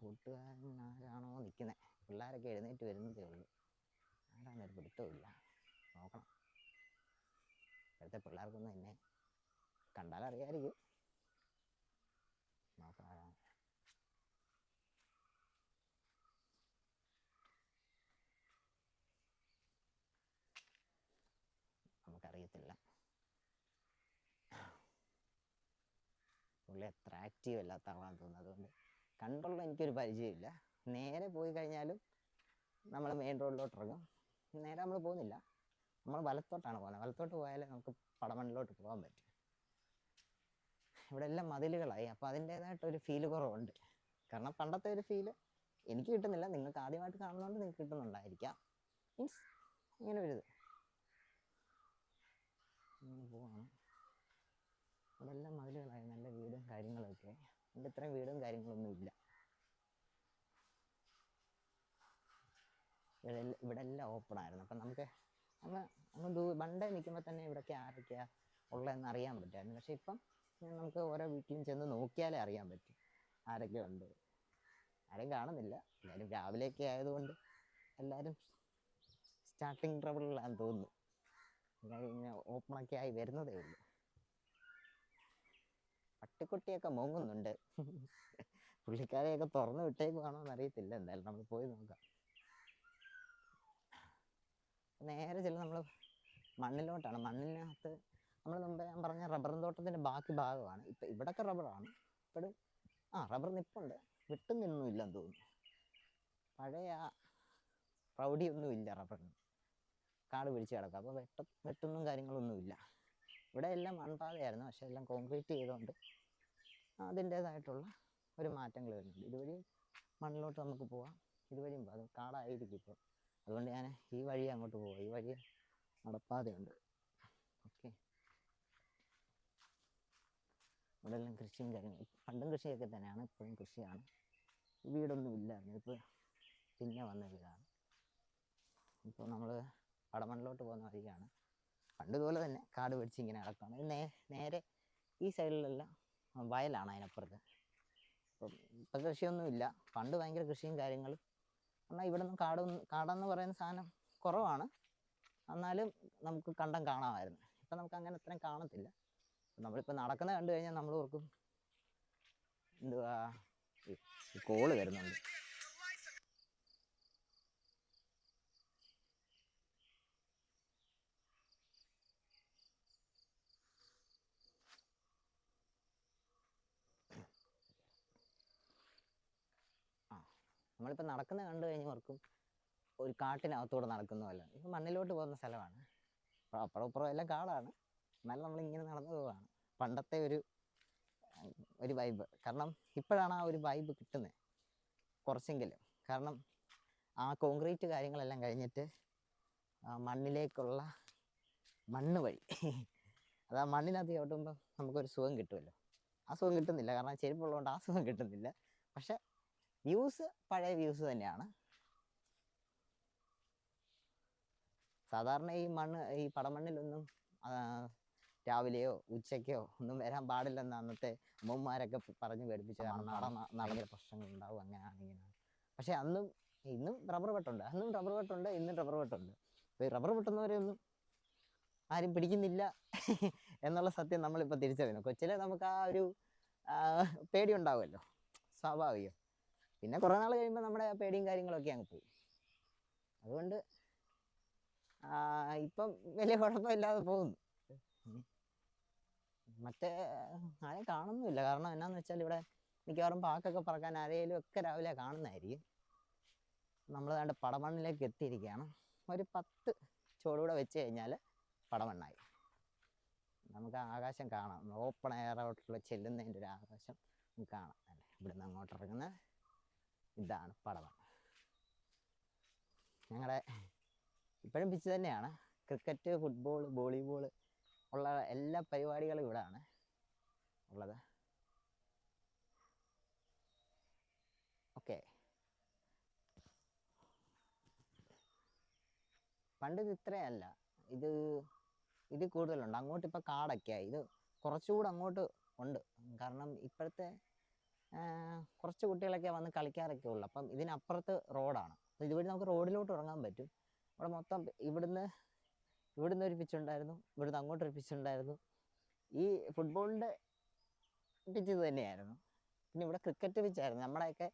കൂട്ടുകാരൻ ആരാണോ നിൽക്കുന്നത്, പിള്ളേരൊക്കെ എഴുന്നേറ്റ് വരുന്നതേ ഉള്ളൂ. ആരാന്നൊരു പിടുത്തമില്ല, നോക്കണം. ഇപ്പോഴത്തെ പിള്ളേർക്കൊന്നും എന്നെ കണ്ടാലറിയായിരിക്കും, നോക്കാം. നമുക്കറിയത്തില്ല. പുള്ളി അത്ര ആക്റ്റീവ് അല്ലാത്ത ആളാണെന്ന് തോന്നുന്നത്. അതുകൊണ്ട് കണ്ടുള്ള എനിക്കൊരു പരിചയമില്ല. നേരെ പോയി കഴിഞ്ഞാലും നമ്മൾ മെയിൻ റോഡിലോട്ട് ഇറങ്ങും. നേരെ നമ്മൾ പോകുന്നില്ല, നമ്മൾ വലത്തോട്ടാണ് പോകുന്നത്. വലത്തോട്ട് പോയാലേ നമുക്ക് പടമണ്ണിലോട്ട് പോകാൻ പറ്റും. ഇവിടെ എല്ലാം മതിലുകളായി, അപ്പോൾ അതിൻ്റേതായിട്ടൊരു ഫീല് കുറവുണ്ട്. കാരണം പണ്ടത്തെ ഒരു ഫീല് എനിക്ക് കിട്ടുന്നില്ല. നിങ്ങൾക്ക് ആദ്യമായിട്ട് കാണുന്നതുകൊണ്ട് നിങ്ങൾക്ക് കിട്ടുന്നുണ്ടായിരിക്കാം. മീൻസ് ഇങ്ങനെ ഒരു ഇത് പോവാണ്. ഇവിടെ എല്ലാം മതിലുകളായി, നല്ല വീടും കാര്യങ്ങളൊക്കെ. ഇവിടെ ഇത്രയും വീടും കാര്യങ്ങളൊന്നും ഇല്ല. ഇവിടെ എല്ലാം ഓപ്പൺ ആയിരുന്നു. അപ്പം നമുക്ക് അങ്ങ് പണ്ടേ നിൽക്കുമ്പോൾ തന്നെ ഇവിടെയൊക്കെ ആരൊക്കെയാ ഉള്ളതെന്ന് അറിയാൻ പറ്റുമായിരുന്നു. പക്ഷെ ഇപ്പം നമുക്ക് ഓരോ വീട്ടിലും ചെന്ന് നോക്കിയാലേ അറിയാൻ പറ്റും ആരൊക്കെ ഉണ്ട്. ആരും കാണുന്നില്ല. എല്ലാവരും രാവിലെയൊക്കെ ആയതുകൊണ്ട് എല്ലാവരും സ്റ്റാർട്ടിങ് ട്രബിളിലാണെന്ന് തോന്നുന്നു. ഇങ്ങനെ ഓപ്പണൊക്കെ ആയി വരുന്നതേ ഉള്ളൂ. പട്ടിക്കുട്ടിയൊക്കെ മോങ്ങുന്നുണ്ട്. പുള്ളിക്കാരെയൊക്കെ തുറന്നു വിട്ടേക്കുവാണോ എന്നറിയത്തില്ല. എന്തായാലും നമ്മൾ പോയി നോക്കാം. നേരെ ചെല്ലുന്നത് നമ്മൾ മണ്ണിലോട്ടാണ്. മണ്ണിനകത്ത് നമ്മൾ മുമ്പേ ഞാൻ പറഞ്ഞ റബ്ബർ തോട്ടത്തിൻ്റെ ബാക്കി ഭാഗമാണ്. ഇപ്പം ഇവിടൊക്കെ റബ്ബറാണ്. ഇപ്പോഴും റബ്ബർ നിൽപ്പുണ്ട്, വിട്ടു നിന്നൊന്നുമില്ലെന്ന് തോന്നുന്നു. പഴയ പ്രൗഢിയൊന്നും ഇല്ല റബ്ബറിന്. കാട് പിടിച്ച് കിടക്കുക. അപ്പോൾ വെട്ടുന്നും കാര്യങ്ങളൊന്നുമില്ല. ഇവിടെ എല്ലാം മൺപാതയായിരുന്നു, പക്ഷെ എല്ലാം കോൺക്രീറ്റ് ചെയ്തുകൊണ്ട് അതിൻ്റേതായിട്ടുള്ള ഒരു മാറ്റങ്ങൾ വരുന്നുണ്ട്. ഇതുവഴി മണ്ണിലോട്ട് നമുക്ക് പോവാം, ഇതുവഴിയും പോകാം. അത് കാടായിരിക്കും ഇപ്പോൾ. അതുകൊണ്ട് ഞാൻ ഈ വഴി അങ്ങോട്ട് പോവാം. ഈ വഴി നടപ്പാതയുണ്ട്. ഓക്കെ, ഇവിടെ എല്ലാം കൃഷിയും കാര്യങ്ങളും. പണ്ടും കൃഷിയൊക്കെ തന്നെയാണ്, ഇപ്പോഴും കൃഷിയാണ്. വീടൊന്നും ഇല്ലായിരുന്നു, ഇപ്പോൾ പിന്നെ വന്ന വീടാണ്. ഇപ്പോൾ നമ്മൾ പടമണ്ണിലോട്ട് പോകുന്ന വഴിയാണ്. പണ്ടുപോലെ തന്നെ കാട് പിടിച്ച് ഇങ്ങനെ കിടക്കുകയാണ്. നേരെ ഈ സൈഡിലെല്ലാം വയലാണ് അതിനപ്പുറത്ത്. ഇപ്പം കൃഷിയൊന്നുമില്ല. പണ്ട് ഭയങ്കര കൃഷിയും കാര്യങ്ങളും. എന്നാൽ ഇവിടെ നിന്ന് കാടെന്ന് പറയുന്ന സാധനം കുറവാണ്, എന്നാലും നമുക്ക് കണ്ടം കാണാമായിരുന്നു. ഇപ്പം നമുക്ക് അങ്ങനെ അത്രയും കാണത്തില്ല. നമ്മളിപ്പോൾ നടക്കുന്നത് കണ്ടു കഴിഞ്ഞാൽ നമ്മൾ ഓർക്കും എന്തുവാ കോള് വരുന്നുണ്ട്. നമ്മളിപ്പോൾ നടക്കുന്നത് കണ്ടു കഴിഞ്ഞാൽ ഓർക്കും ഒരു കാട്ടിനകത്തൂടെ നടക്കുന്നതല്ല. ഇപ്പം മണ്ണിലോട്ട് പോകുന്ന സ്ഥലമാണ്. അപ്പുറം ഇപ്പുറം എല്ലാം കാടാണ്, എന്നാലും നമ്മളിങ്ങനെ നടന്നു പോവുകയാണ്. പണ്ടത്തെ ഒരു വൈബ്. കാരണം ഇപ്പോഴാണ് ആ ഒരു വൈബ് കിട്ടുന്നത് കുറച്ചെങ്കിലും. കാരണം ആ കോൺക്രീറ്റ് കാര്യങ്ങളെല്ലാം കഴിഞ്ഞിട്ട് മണ്ണിലേക്കുള്ള മണ്ണ് വഴി അത് ആ മണ്ണിനകത്ത് ചവിട്ടുമ്പോൾ നമുക്കൊരു സുഖം കിട്ടുമല്ലോ. ആ സുഖം കിട്ടുന്നില്ല, കാരണം ചെരുപ്പുള്ളതുകൊണ്ട് ആ സുഖം കിട്ടുന്നില്ല. പക്ഷെ വ്യൂസ് പഴയ വ്യൂസ് തന്നെയാണ്. സാധാരണ ഈ പടമണ്ണിലൊന്നും രാവിലെയോ ഉച്ചയ്ക്കോ ഒന്നും വരാൻ പാടില്ലെന്ന് അന്നത്തെ അമ്മമാരൊക്കെ പറഞ്ഞ് പേടിപ്പിച്ചു. കാരണം ഭയങ്കര പ്രശ്നങ്ങളുണ്ടാവും, അങ്ങനെയാണ് ഇങ്ങനെയാണ്. പക്ഷെ ഇന്നും റബ്ബർ വെട്ടുണ്ട്, ഇന്നും റബ്ബർ വെട്ടുണ്ട്. അപ്പോൾ ഈ റബ്ബർ വെട്ടുന്നവരെയൊന്നും ആരും പിടിക്കുന്നില്ല എന്നുള്ള സത്യം നമ്മളിപ്പോൾ തിരിച്ചറിയുന്നു. കൊച്ചിലെ നമുക്ക് ആ ഒരു പേടി ഉണ്ടാവുമല്ലോ, സ്വാഭാവികം. പിന്നെ കുറേ നാൾ കഴിയുമ്പോൾ നമ്മുടെ പേടിയും കാര്യങ്ങളൊക്കെ അങ്ങ് പോയി. അതുകൊണ്ട് ഇപ്പം വലിയ കുഴപ്പമില്ലാതെ പോകുന്നു. മറ്റേ ആരെയും കാണുന്നുമില്ല. കാരണം എന്നാന്ന് വെച്ചാൽ ഇവിടെ മിക്കവാറും പാക്കൊക്കെ പറക്കാൻ ആരെയും ഒക്കെ രാവിലെ കാണുന്നതായിരിക്കും. നമ്മൾ വേണ്ട പടമണ്ണിലേക്ക് എത്തിയിരിക്കുകയാണ്. ഒരു 10 ചുവടുകൂടെ വെച്ച് കഴിഞ്ഞാൽ പടമണ്ണായി. നമുക്ക് ആകാശം കാണാം. ഓപ്പൺ എയറോട്ടുള്ള ചെല്ലുന്നതിൻ്റെ ഒരു ആകാശം നമുക്ക് കാണാം. അല്ലേ, ഇവിടുന്ന് അങ്ങോട്ട് ഇറങ്ങുന്ന ഇതാണ് പടമണ്ണ്. ഞങ്ങളുടെ ഇപ്പോഴും പിച്ച് തന്നെയാണ്. ക്രിക്കറ്റ്, ഫുട്ബോൾ, വോളിബോൾ ഉള്ള എല്ലാ പരിപാടികളും ഇവിടെയാണ് ഉള്ളത്. ഓക്കെ, പണ്ട് ഇത് ഇത്രയല്ല, ഇത് കൂടുതലുണ്ട്. അങ്ങോട്ട് ഇപ്പോൾ കാടൊക്കെയായി. ഇത് കുറച്ചുകൂടെ അങ്ങോട്ട് ഉണ്ട്. കാരണം ഇപ്പോഴത്തെ കുറച്ച് കുട്ടികളൊക്കെ വന്ന് കളിക്കാറൊക്കെ ഉള്ളു. അപ്പം ഇതിനപ്പുറത്ത് റോഡാണ്. അപ്പോൾ ഇതുവഴി നമുക്ക് റോഡിലോട്ട് ഇറങ്ങാൻ പറ്റും. അവിടെ മൊത്തം ഇവിടുന്ന് ഒരു പിച്ചുണ്ടായിരുന്നു, ഇവിടുന്ന് അങ്ങോട്ടൊരു പിച്ചുണ്ടായിരുന്നു. ഈ ഫുട്ബോളിൻ്റെ പിച്ച് ഇത് തന്നെയായിരുന്നു. പിന്നെ ഇവിടെ ക്രിക്കറ്റ് പിച്ചായിരുന്നു. നമ്മുടെയൊക്കെ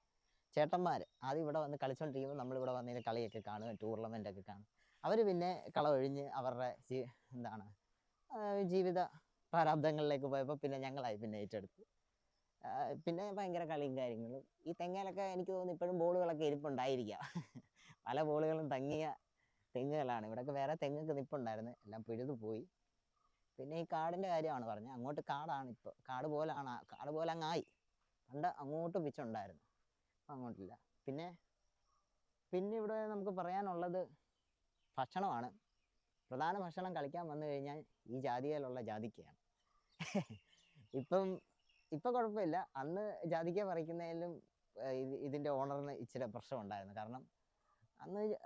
ചേട്ടന്മാർ ആദ്യം ഇവിടെ വന്ന് കളിച്ചുകൊണ്ടിരിക്കുമ്പോൾ നമ്മളിവിടെ വന്നതിന് കളിയൊക്കെ കാണുക, ടൂർണമെൻ്റൊക്കെ കാണും. അവർ പിന്നെ കളമൊഴിഞ്ഞ് അവരുടെ ജീവിത പ്രാരാബ്ദങ്ങളിലേക്ക് പോയപ്പോൾ പിന്നെ ഞങ്ങളായി പിന്നെ ഏറ്റെടുത്തു. പിന്നെ ഭയങ്കര കളിയും കാര്യങ്ങളും. ഈ തെങ്ങയിലൊക്കെ എനിക്ക് തോന്നുന്നു ഇപ്പോഴും ബോളുകളൊക്കെ ഇരിപ്പുണ്ടായിരിക്കാം. പല ബോളുകളും തങ്ങിയ തെങ്ങുകളാണ്. ഇവിടെയൊക്കെ വേറെ തെങ്ങൊക്കെ നിൽപ്പുണ്ടായിരുന്നു, എല്ലാം പിഴുതു പോയി. പിന്നെ ഈ കാടിൻ്റെ കാര്യമാണ് പറഞ്ഞത്. അങ്ങോട്ട് കാടാണ് ഇപ്പോൾ, കാട് പോലെ അങ്ങായി. പണ്ട് അങ്ങോട്ട് പിച്ചുണ്ടായിരുന്നു, അങ്ങോട്ടില്ല. പിന്നെ ഇവിടെ നമുക്ക് പറയാനുള്ളത് ഭക്ഷണമാണ്. പ്രധാന ഭക്ഷണം കളിക്കാൻ വന്നു കഴിഞ്ഞാൽ ഈ ജാതിയിലുള്ള ജാതിക്കയാണ്. ഇപ്പം കുഴപ്പമില്ല. അന്ന് ജാതിക്ക പറിക്കുന്നതിലും ഇതിൻ്റെ ഓണറിന് ഇച്ചിരി പ്രശ്നമുണ്ടായിരുന്നു. കാരണം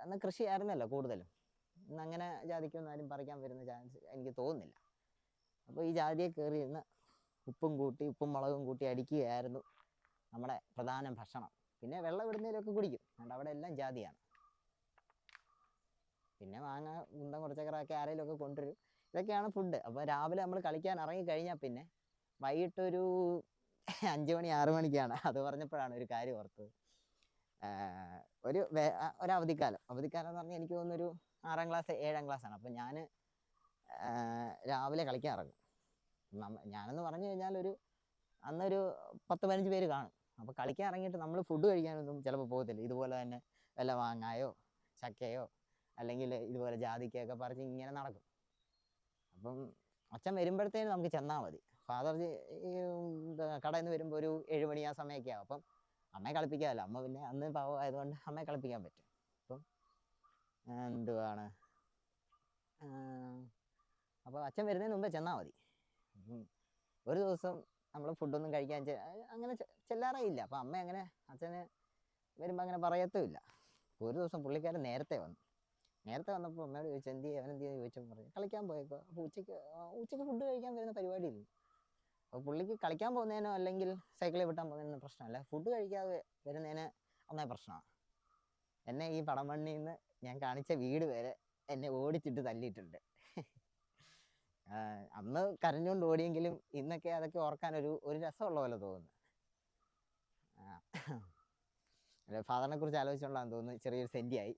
അന്ന് കൃഷിയായിരുന്നല്ലോ കൂടുതലും. ഇന്ന് അങ്ങനെ ജാതിക്കൊന്നും ആരും പറിക്കാൻ വരുന്ന ചാൻസ് എനിക്ക് തോന്നുന്നില്ല. അപ്പോൾ ഈ ജാതിയെ കയറി ഇരുന്ന് ഉപ്പും മുളകും കൂട്ടി അടിക്കുകയായിരുന്നു നമ്മുടെ പ്രധാന ഭക്ഷണം. പിന്നെ വെള്ളം ഇടുന്നതിലൊക്കെ കുടിക്കും. അതുകൊണ്ട് അവിടെ എല്ലാം ജാതിയാണ്. പിന്നെ മാങ്ങ കുന്തം കുറച്ചക്കറൊക്കെ ആരെങ്കിലുമൊക്കെ കൊണ്ടുവരും. ഇതൊക്കെയാണ് ഫുഡ്. അപ്പോൾ രാവിലെ നമ്മൾ കളിക്കാൻ ഇറങ്ങിക്കഴിഞ്ഞാൽ പിന്നെ വൈകിട്ടൊരു 5 മണി 6 മണിക്കാണ്. അത് പറഞ്ഞപ്പോഴാണ് ഒരു കാര്യം ഓർത്തത്. ഒരു അവധിക്കാലം എന്ന് പറഞ്ഞാൽ എനിക്ക് തോന്നുന്നൊരു 6ാം ക്ലാസ് 7ാം ക്ലാസ്സാണ്. അപ്പം ഞാൻ രാവിലെ കളിക്കാൻ ഇറങ്ങും. ഞാനെന്ന് പറഞ്ഞു കഴിഞ്ഞാൽ അന്നൊരു 10-15 പേര് കാണും. അപ്പോൾ കളിക്കാൻ ഇറങ്ങിയിട്ട് നമ്മൾ ഫുഡ് കഴിക്കാനൊന്നും ചിലപ്പോൾ പോകത്തില്ല. ഇതുപോലെ തന്നെ വല്ല മാങ്ങായോ ചക്കയോ അല്ലെങ്കിൽ ഇതുപോലെ ജാതിക്കയൊക്കെ പറിച്ച് ഇങ്ങനെ നടക്കും. അപ്പം അച്ഛൻ വരുമ്പോഴത്തേന് നമുക്ക് ചെന്നാൽ മതി. ഫാദർ കടയിൽ നിന്ന് വരുമ്പോൾ ഒരു 7 മണി ആ സമയമൊക്കെ ആവും. അപ്പം അമ്മയെ കളിപ്പിക്കാമല്ലോ. അമ്മ പിന്നെ അന്ന് പാവമായതുകൊണ്ട് അമ്മയെ കളിപ്പിക്കാൻ പറ്റും. അപ്പം എന്തുവാണ്, അപ്പോൾ അച്ഛൻ വരുന്നതിന് മുമ്പേ ചെന്നാൽ മതി. ഒരു ദിവസം നമ്മൾ ഫുഡൊന്നും കഴിക്കാൻ അങ്ങനെ ചെല്ലാറേ ഇല്ല. അപ്പം അമ്മ അങ്ങനെ അച്ഛന് വരുമ്പോൾ അങ്ങനെ പറയത്തുമില്ല. ഒരു ദിവസം പുള്ളിക്കാരൻ നേരത്തെ വന്നപ്പോൾ അമ്മയോട് ചോദിച്ചു അവനെന്തിയെന്ന് ചോദിച്ചപ്പോൾ പറഞ്ഞു കളിക്കാൻ പോയേക്കോ. അപ്പോൾ ഉച്ചയ്ക്ക് ഫുഡ് കഴിക്കാൻ വരുന്ന പരിപാടിയില്ല. അപ്പോൾ പുള്ളിക്ക് കളിക്കാൻ പോകുന്നതിനോ അല്ലെങ്കിൽ സൈക്കിളിൽ വിട്ടാൻ പോകുന്നതിനോ പ്രശ്നമല്ല, ഫുഡ് കഴിക്കാതെ വരുന്നതിന് ഒന്നേ പ്രശ്നമാണ്. എന്നെ ഈ പടമണ്ണിൽ നിന്ന് ഞാൻ കാണിച്ച വീട് വരെ എന്നെ ഓടിച്ചിട്ട് തല്ലിയിട്ടുണ്ട്. അന്ന് കരഞ്ഞുകൊണ്ട് ഓടിയെങ്കിലും ഇന്നൊക്കെ അതൊക്കെ ഓർക്കാൻ ഒരു രസമുള്ള പോലെ തോന്നുന്നു. ഫാദറിനെ കുറിച്ച് ആലോചിച്ചുകൊണ്ടാണെന്ന് തോന്നുന്നു ചെറിയൊരു സെൻറ്റിയായി.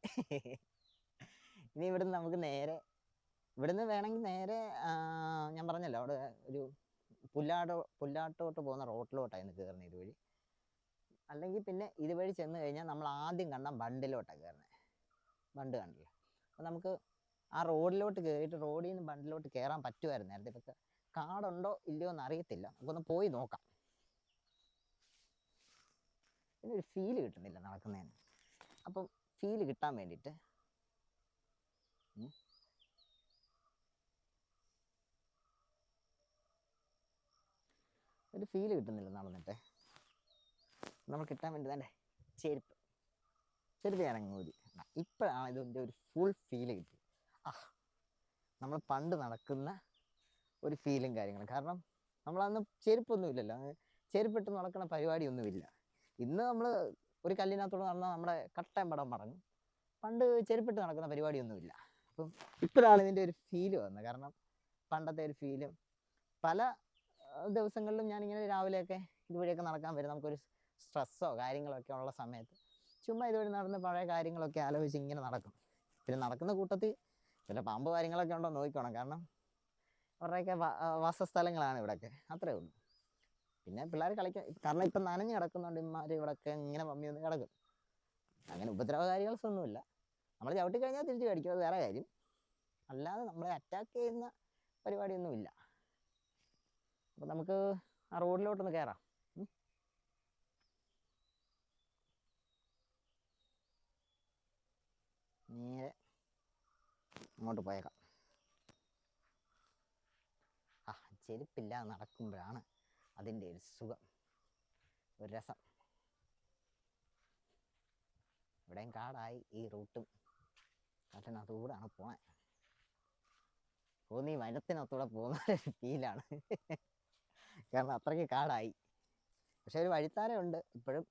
ഇനി ഇവിടുന്ന് വേണമെങ്കിൽ നേരെ ഞാൻ പറഞ്ഞല്ലോ അവിടെ ഒരു പുല്ലാട്ടോട്ട് പോകുന്ന റോട്ടിലോട്ടായിരുന്നു കയറുന്നത് ഇതുവഴി. അല്ലെങ്കിൽ പിന്നെ ഇതുവഴി ചെന്ന് കഴിഞ്ഞാൽ നമ്മൾ ആദ്യം കണ്ട ബണ്ടിലോട്ടാണ് കയറുന്നത്. ബണ്ട് കണ്ടില്ല. അപ്പോൾ നമുക്ക് ആ റോഡിലോട്ട് കയറിയിട്ട് റോഡിൽ നിന്ന് ബണ്ടിലോട്ട് കയറാൻ പറ്റുമായിരുന്നു നേരത്തെ. ഇപ്പം കാടുണ്ടോ ഇല്ലയോ എന്ന് അറിയത്തില്ല. നമുക്കൊന്ന് പോയി നോക്കാം. ഇതിനൊരു ഫീല് കിട്ടുന്നില്ല നടക്കുന്നതിന്. അപ്പം ഫീല് കിട്ടാൻ വേണ്ടിയിട്ട് ഒരു ഫീല് കിട്ടുന്നില്ല നടന്നിട്ട്. നമ്മൾ കിട്ടാൻ വേണ്ടി തന്നെ ചെരുപ്പ് ഞാനങ്ങ് ഊരി. ഇപ്പോഴാണ് ഇതിൻ്റെ ഒരു ഫുൾ ഫീല് കിട്ടി. നമ്മൾ പണ്ട് നടക്കുന്ന ഒരു ഫീലും കാര്യങ്ങളും. കാരണം നമ്മളന്ന് ചെരുപ്പൊന്നും ഇല്ലല്ലോ, ചെരുപ്പിട്ട് നടക്കുന്ന പരിപാടിയൊന്നുമില്ല. ഇന്ന് നമ്മൾ ഒരു കല്ലിനകത്തോട് നടന്നാൽ നമ്മുടെ കട്ടയും പടം മടങ്ങും. പണ്ട് ചെരുപ്പിട്ട് നടക്കുന്ന പരിപാടിയൊന്നുമില്ല. അപ്പം ഇപ്പോഴാണ് ഇതിൻ്റെ ഒരു ഫീല് വന്നത്. കാരണം പണ്ടത്തെ ഒരു ഫീലും പല ദിവസങ്ങളിലും ഞാനിങ്ങനെ രാവിലെയൊക്കെ ഇതുവഴിയൊക്കെ നടക്കാൻ വരും. നമുക്കൊരു സ്ട്രെസ്സോ കാര്യങ്ങളൊക്കെ ഉള്ള സമയത്ത് ചുമ്മാ ഇതുവഴി നടന്ന് പഴയ കാര്യങ്ങളൊക്കെ ആലോചിച്ച് ഇങ്ങനെ നടക്കും. പിന്നെ നടക്കുന്ന കൂട്ടത്തിൽ ചില പാമ്പ് കാര്യങ്ങളൊക്കെ ഉണ്ടോ നോക്കിക്കോണം. കാരണം അവരുടെയൊക്കെ വാസസ്ഥലങ്ങളാണ് ഇവിടെയൊക്കെ, അത്രേ ഉള്ളൂ. പിന്നെ പിള്ളേർ കളിക്കാൻ, കാരണം ഇപ്പം നനഞ്ഞ് കിടക്കുന്നുണ്ട് ഇമാർ ഇവിടെയൊക്കെ ഇങ്ങനെ പമ്മി ഒന്ന് കിടക്കും. അങ്ങനെ ഉപദ്രവകാരികൾസൊന്നുമില്ല. നമ്മൾ ചവിട്ടി കഴിഞ്ഞാൽ തിരിച്ച് കടിക്കും, അത് വേറെ കാര്യം. അല്ലാതെ നമ്മളെ അറ്റാക്ക് ചെയ്യുന്ന പരിപാടിയൊന്നുമില്ല. അപ്പം നമുക്ക് ആ റോഡിലോട്ടൊന്ന് കയറാം. നേരെ അങ്ങോട്ട് പോയേക്കാം. ചെരുപ്പില്ല നടക്കുമ്പോഴാണ് അതിൻ്റെ ഒരു സുഖം, ഒരു രസം. ഇവിടെയും കാടായി, ഈ റൂട്ടും കാട്ടിനകത്തൂടെയാണ് പോകാൻ. ഈ വനത്തിനകത്തൂടെ പോകുന്ന ഒരു ഫീലാണ്. കാരണം അത്രയ്ക്ക് കാടായി. പക്ഷെ ഒരു വഴിത്താര ഉണ്ട് ഇപ്പോഴും.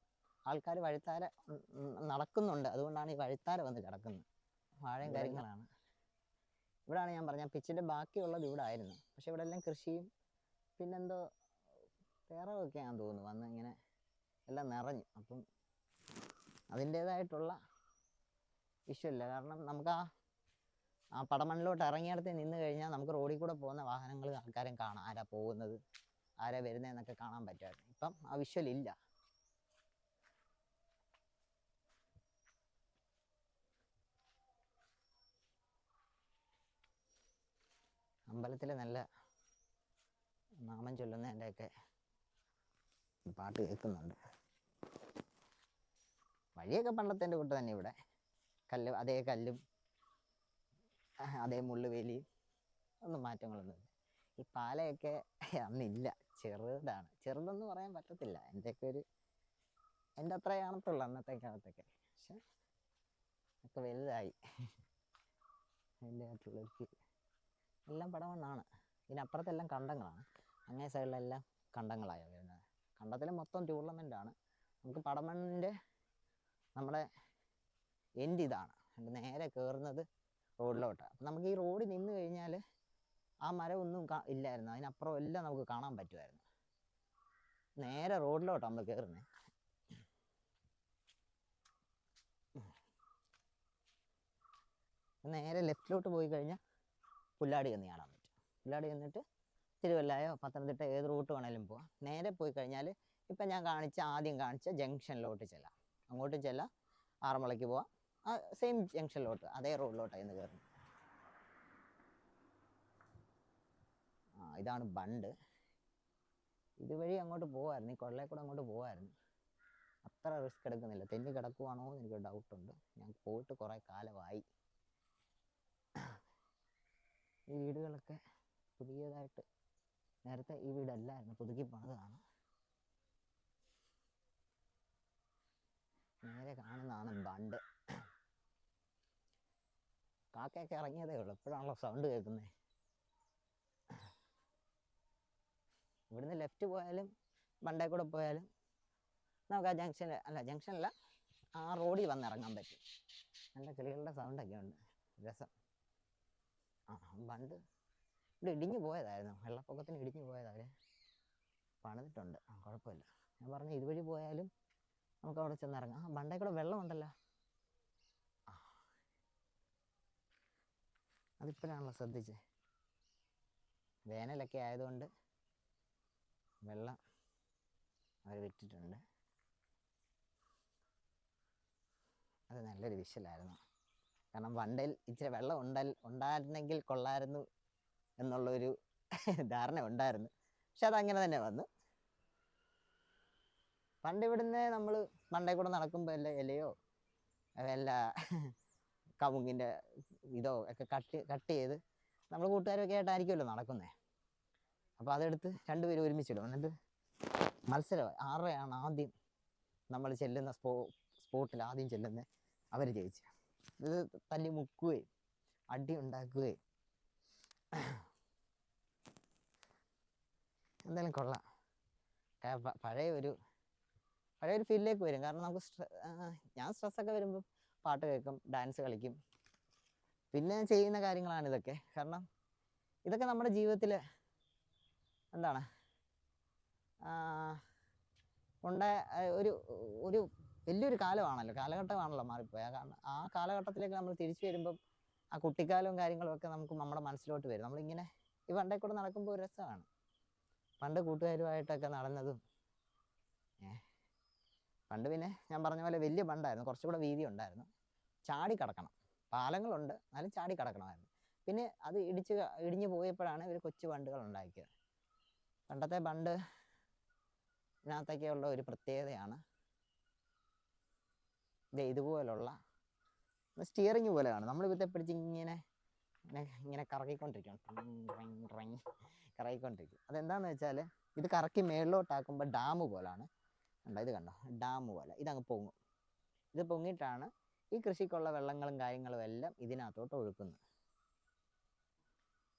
ആൾക്കാർ വഴിത്താര നടക്കുന്നുണ്ട്. അതുകൊണ്ടാണ് ഈ വഴിത്താര വന്ന് കിടക്കുന്നത്. വാഴയും കാര്യങ്ങളാണ്. ഇവിടെയാണ് ഞാൻ പറഞ്ഞ പിച്ചിൻ്റെ ബാക്കിയുള്ളത് ഇവിടെ ആയിരുന്നു. പക്ഷെ ഇവിടെ എല്ലാം കൃഷിയും പിന്നെന്തോ വേറെ ഒക്കെയാണെന്ന് തോന്നുന്നു വന്ന് ഇങ്ങനെ എല്ലാം നിറഞ്ഞു. അപ്പം അതിൻ്റേതായിട്ടുള്ള ഇഷ്യൂ ഇല്ല. കാരണം നമുക്ക് ആ പടമണ്ണിലോട്ട് ഇറങ്ങിയിടത്ത് നിന്ന് കഴിഞ്ഞാൽ നമുക്ക് റോഡിൽ കൂടെ പോകുന്ന വാഹനങ്ങൾ ആൾക്കാരും കാണാം, ആരാ പോകുന്നത് ആരാ വരുന്നതെന്നൊക്കെ കാണാൻ പറ്റുമായിരുന്നു. ഇപ്പം ആ വിഷ്വലില്ല. അമ്പലത്തിൽ നല്ല നാമം ചൊല്ലുന്നതിൻ്റെയൊക്കെ പാട്ട് കേൾക്കുന്നുണ്ട്. വഴിയൊക്കെ പണ്ടത്തെ കൂട്ട് തന്നെ. ഇവിടെ അതേ കല്ലും അതേ മുള്ളുവേലിയും ഒന്നും മാറ്റങ്ങളൊന്നുമില്ല. ഈ പാലയൊക്കെ അന്നില്ല, ചെറുതാണ്. ചെറുതെന്ന് പറയാൻ പറ്റത്തില്ല, എൻ്റെ അത്ര കാണത്തുള്ളൂ അന്നത്തെ കാലത്തൊക്കെ. പക്ഷെ ഒക്കെ വലുതായി. അതിൻ്റെ അകത്തുള്ളവർക്ക് എല്ലാം പടമണ്ണാണ്. ഇതിനപ്പുറത്തെല്ലാം കണ്ടങ്ങളാണ്. അങ്ങേ സൈഡിലെല്ലാം കണ്ടങ്ങളായോ വരുന്നത്. കണ്ടത്തിൽ മൊത്തം ടൂർണമെൻ്റാണ്. നമുക്ക് പടമണ്ണിൻ്റെ നമ്മുടെ എൻഡ് ഇതാണ്. നേരെ കയറുന്നത് റോഡിലോട്ടാണ്. അപ്പം നമുക്ക് ഈ റോഡിൽ നിന്ന് കഴിഞ്ഞാൽ ആ മരം ഒന്നും ഇല്ലായിരുന്നു, അതിനപ്പുറം എല്ലാം നമുക്ക് കാണാൻ പറ്റുമായിരുന്നു. നേരെ റോഡിലോട്ടാണ് നമ്മൾ കയറുന്നത്. നേരെ ലെഫ്റ്റിലോട്ട് പോയി കഴിഞ്ഞാൽ പുല്ലാടി എന്ന് കാണാൻ പറ്റും. പുല്ലാടി എന്നിട്ട് തിരുവല്ലയോ പത്തനംതിട്ട ഏത് റൂട്ട് വേണേലും പോവാം. നേരെ പോയി കഴിഞ്ഞാൽ ഇപ്പം ഞാൻ ആദ്യം കാണിച്ച ജംഗ്ഷനിലോട്ട് ചെല്ലാം. അങ്ങോട്ടും ചെല്ലാം, ആറന്മുളയ്ക്ക് പോവാം. ആ സെയിം ജംഗ്ഷനിലോട്ട് അതേ റോഡിലോട്ടാണ് ഇന്ന് കയറുന്നത്. ഇതാണ് ബണ്ട്. ഇതുവഴി അങ്ങോട്ട് പോകാമായിരുന്നു, ഈ കൊള്ളയിൽ കൂടെ അങ്ങോട്ട് പോകാമായിരുന്നു. അത്ര റിസ്ക് എടുക്കുന്നില്ല. തെന്നി കിടക്കുവാണോ എന്ന് എനിക്ക് ഡൗട്ടുണ്ട്. ഞാൻ പോയിട്ട് കുറേ കാലമായി. ഈ വീടുകളൊക്കെ പുതിയതായിട്ട്, നേരത്തെ ഈ വീടല്ലായിരുന്നു, പുതുക്കി പണിതാണ്. നേരെ കാണുന്നതാണ് ബണ്ട്. കാക്കയൊക്കെ ഇറങ്ങിയതേ ഉള്ളൂ, എപ്പോഴാണല്ലോ സൗണ്ട് കേൾക്കുന്നത്. ഇവിടുന്ന് ലെഫ്റ്റ് പോയാലും ബണ്ടേ കൂടെ പോയാലും നമുക്ക് ആ ജംഗ്ഷനല്ല ആ റോഡിൽ വന്നിറങ്ങാൻ പറ്റും. നല്ല കിളികളുടെ സൗണ്ടൊക്കെ ഉണ്ട്, രസം. ബണ്ട് ഇവിടെ ഇടിഞ്ഞു പോയതായിരുന്നു, വെള്ളപ്പൊക്കത്തിന് ഇടിഞ്ഞു പോയതവർ പണിതിട്ടുണ്ട്. കുഴപ്പമില്ല. ഞാൻ പറഞ്ഞു ഇതുവഴി പോയാലും നമുക്ക് അവിടെ ചെന്നിറങ്ങാം. ബണ്ടേ കൂടെ വെള്ളമുണ്ടല്ലോ. അതിപ്പോഴാണല്ലോ ശ്രദ്ധിച്ചേ. വേനലൊക്കെ ആയതുകൊണ്ട് വെള്ളം അവർ വിട്ടിട്ടുണ്ട്. അത് നല്ലൊരു വിഷ്വലായിരുന്നു. കാരണം ബണ്ടയിൽ ഇച്ചിരി വെള്ളം ഉണ്ടായിരുന്നെങ്കിൽ കൊള്ളായിരുന്നു എന്നുള്ളൊരു ധാരണ ഉണ്ടായിരുന്നു. പക്ഷെ അതങ്ങനെ തന്നെ വന്നു. പണ്ട് ഇവിടുന്ന് നമ്മൾ ബണ്ടയിൽ കൂടെ നടക്കുമ്പോൾ ഇലയോ വല്ല കവുങ്ങിൻ്റെ ഇതോ ഒക്കെ കട്ട് ചെയ്ത് നമ്മൾ കൂട്ടുകാരൊക്കെ ആയിട്ടായിരിക്കുമല്ലോ നടക്കുന്നത്. അപ്പോൾ അതെടുത്ത് രണ്ടുപേരും ഒരുമിച്ചിടും. എന്നിട്ട് മത്സരമായി ആരുടെയാണ് ആദ്യം നമ്മൾ ചെല്ലുന്ന സ്പോട്ടിൽ ആദ്യം ചെല്ലുന്നത് അവർ ജയിച്ചു. ഇത് തല്ലി മുക്കുകയും അടി ഉണ്ടാക്കുകയും എന്തായാലും കൊള്ളാം. പഴയൊരു ഫീലിലേക്ക് വരും. കാരണം നമുക്ക് ഞാൻ സ്ട്രെസ്സൊക്കെ വരുമ്പോൾ പാട്ട് കേൾക്കും, ഡാൻസ് കളിക്കും. പിന്നെ ചെയ്യുന്ന കാര്യങ്ങളാണ് ഇതൊക്കെ. കാരണം ഇതൊക്കെ നമ്മുടെ ജീവിതത്തിൽ എന്താണ് ഒരു വലിയൊരു കാലഘട്ടമാണല്ലോ മാറിപ്പോയി. കാരണം ആ കാലഘട്ടത്തിലേക്ക് നമ്മൾ തിരിച്ചു വരുമ്പം ആ കുട്ടിക്കാലവും കാര്യങ്ങളും ഒക്കെ നമുക്ക് നമ്മുടെ മനസ്സിലോട്ട് വരും. നമ്മളിങ്ങനെ ഈ വണ്ടേ കൂടെ നടക്കുമ്പോൾ ഒരു രസമാണ്. പണ്ട് കൂട്ടുകാരുമായിട്ടൊക്കെ നടന്നതും. പണ്ട് പിന്നെ ഞാൻ പറഞ്ഞ പോലെ വലിയ ബണ്ടായിരുന്നു, കുറച്ചുകൂടെ വീതി ഉണ്ടായിരുന്നു. ചാടി കടക്കണം, പാലങ്ങളുണ്ട് എന്നാലും ചാടി കടക്കണമായിരുന്നു. പിന്നെ അത് ഇടിഞ്ഞു പോയപ്പോഴാണ് ഇവർ കൊച്ചു ബണ്ടുകൾ ഉണ്ടാക്കിയത്. പണ്ടത്തെ ബണ്ട് ഇതിനകത്തൊക്കെയുള്ള ഒരു പ്രത്യേകതയാണ് ഇതുപോലുള്ള സ്റ്റിയറിങ് പോലെയാണ്. നമ്മളിവിടുത്തെ പിടിച്ച് ഇങ്ങനെ കറക്കിക്കൊണ്ടിരിക്കണം, കറക്കിക്കൊണ്ടിരിക്കും. അതെന്താണെന്ന് വെച്ചാൽ ഇത് കറക്കി മേളിലോട്ടാക്കുമ്പോൾ ഡാം പോലാണ്. ഇത് കണ്ടോ, ഡാം പോലെ ഇതങ്ങ് പൊങ്ങും. ഇത് പൊങ്ങിയിട്ടാണ് ഈ കൃഷിക്കുള്ള വെള്ളങ്ങളും കാര്യങ്ങളും എല്ലാം ഇതിനകത്തോട്ട് ഒഴുക്കുന്നത്.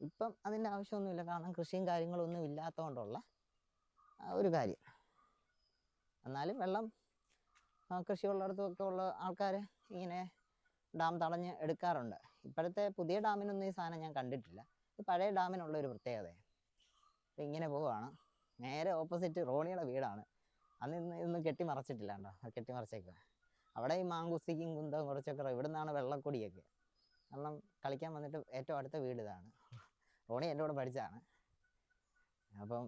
ഇപ്പം അതിൻ്റെ ആവശ്യമൊന്നുമില്ല, കാരണം കൃഷിയും കാര്യങ്ങളും ഒന്നും ഇല്ലാത്തതുകൊണ്ടുള്ള ഒരു കാര്യം. എന്നാലും വെള്ളം കൃഷിയുള്ളിടത്തൊക്കെ ഉള്ള ആൾക്കാർ ഇങ്ങനെ ഡാം തടഞ്ഞ് എടുക്കാറുണ്ട്. ഇപ്പോഴത്തെ പുതിയ ഡാമിനൊന്നും ഈ സാധനം ഞാൻ കണ്ടിട്ടില്ല. ഇത് പഴയ ഡാമിനുള്ള ഒരു പ്രത്യേകതയാണ്. അപ്പം ഇങ്ങനെ പോവുകയാണ്. നേരെ ഓപ്പോസിറ്റ് റോണിയുടെ വീടാണ്. അന്ന് ഇതൊന്നും കെട്ടിമറച്ചിട്ടില്ല കേട്ടോ, കെട്ടിമറച്ചേക്കുക. അവിടെ ഈ മാങ്കുസ്തിക്കും കുന്തവും കുറച്ചൊക്കെ ഇവിടെ നിന്നാണ് വെള്ളക്കൊടിയൊക്കെ. കാരണം കളിക്കാൻ വന്നിട്ട് ഏറ്റവും അടുത്ത വീട് ഇതാണ്. റോണി എൻ്റെ കൂടെ പഠിച്ചതാണ്. അപ്പം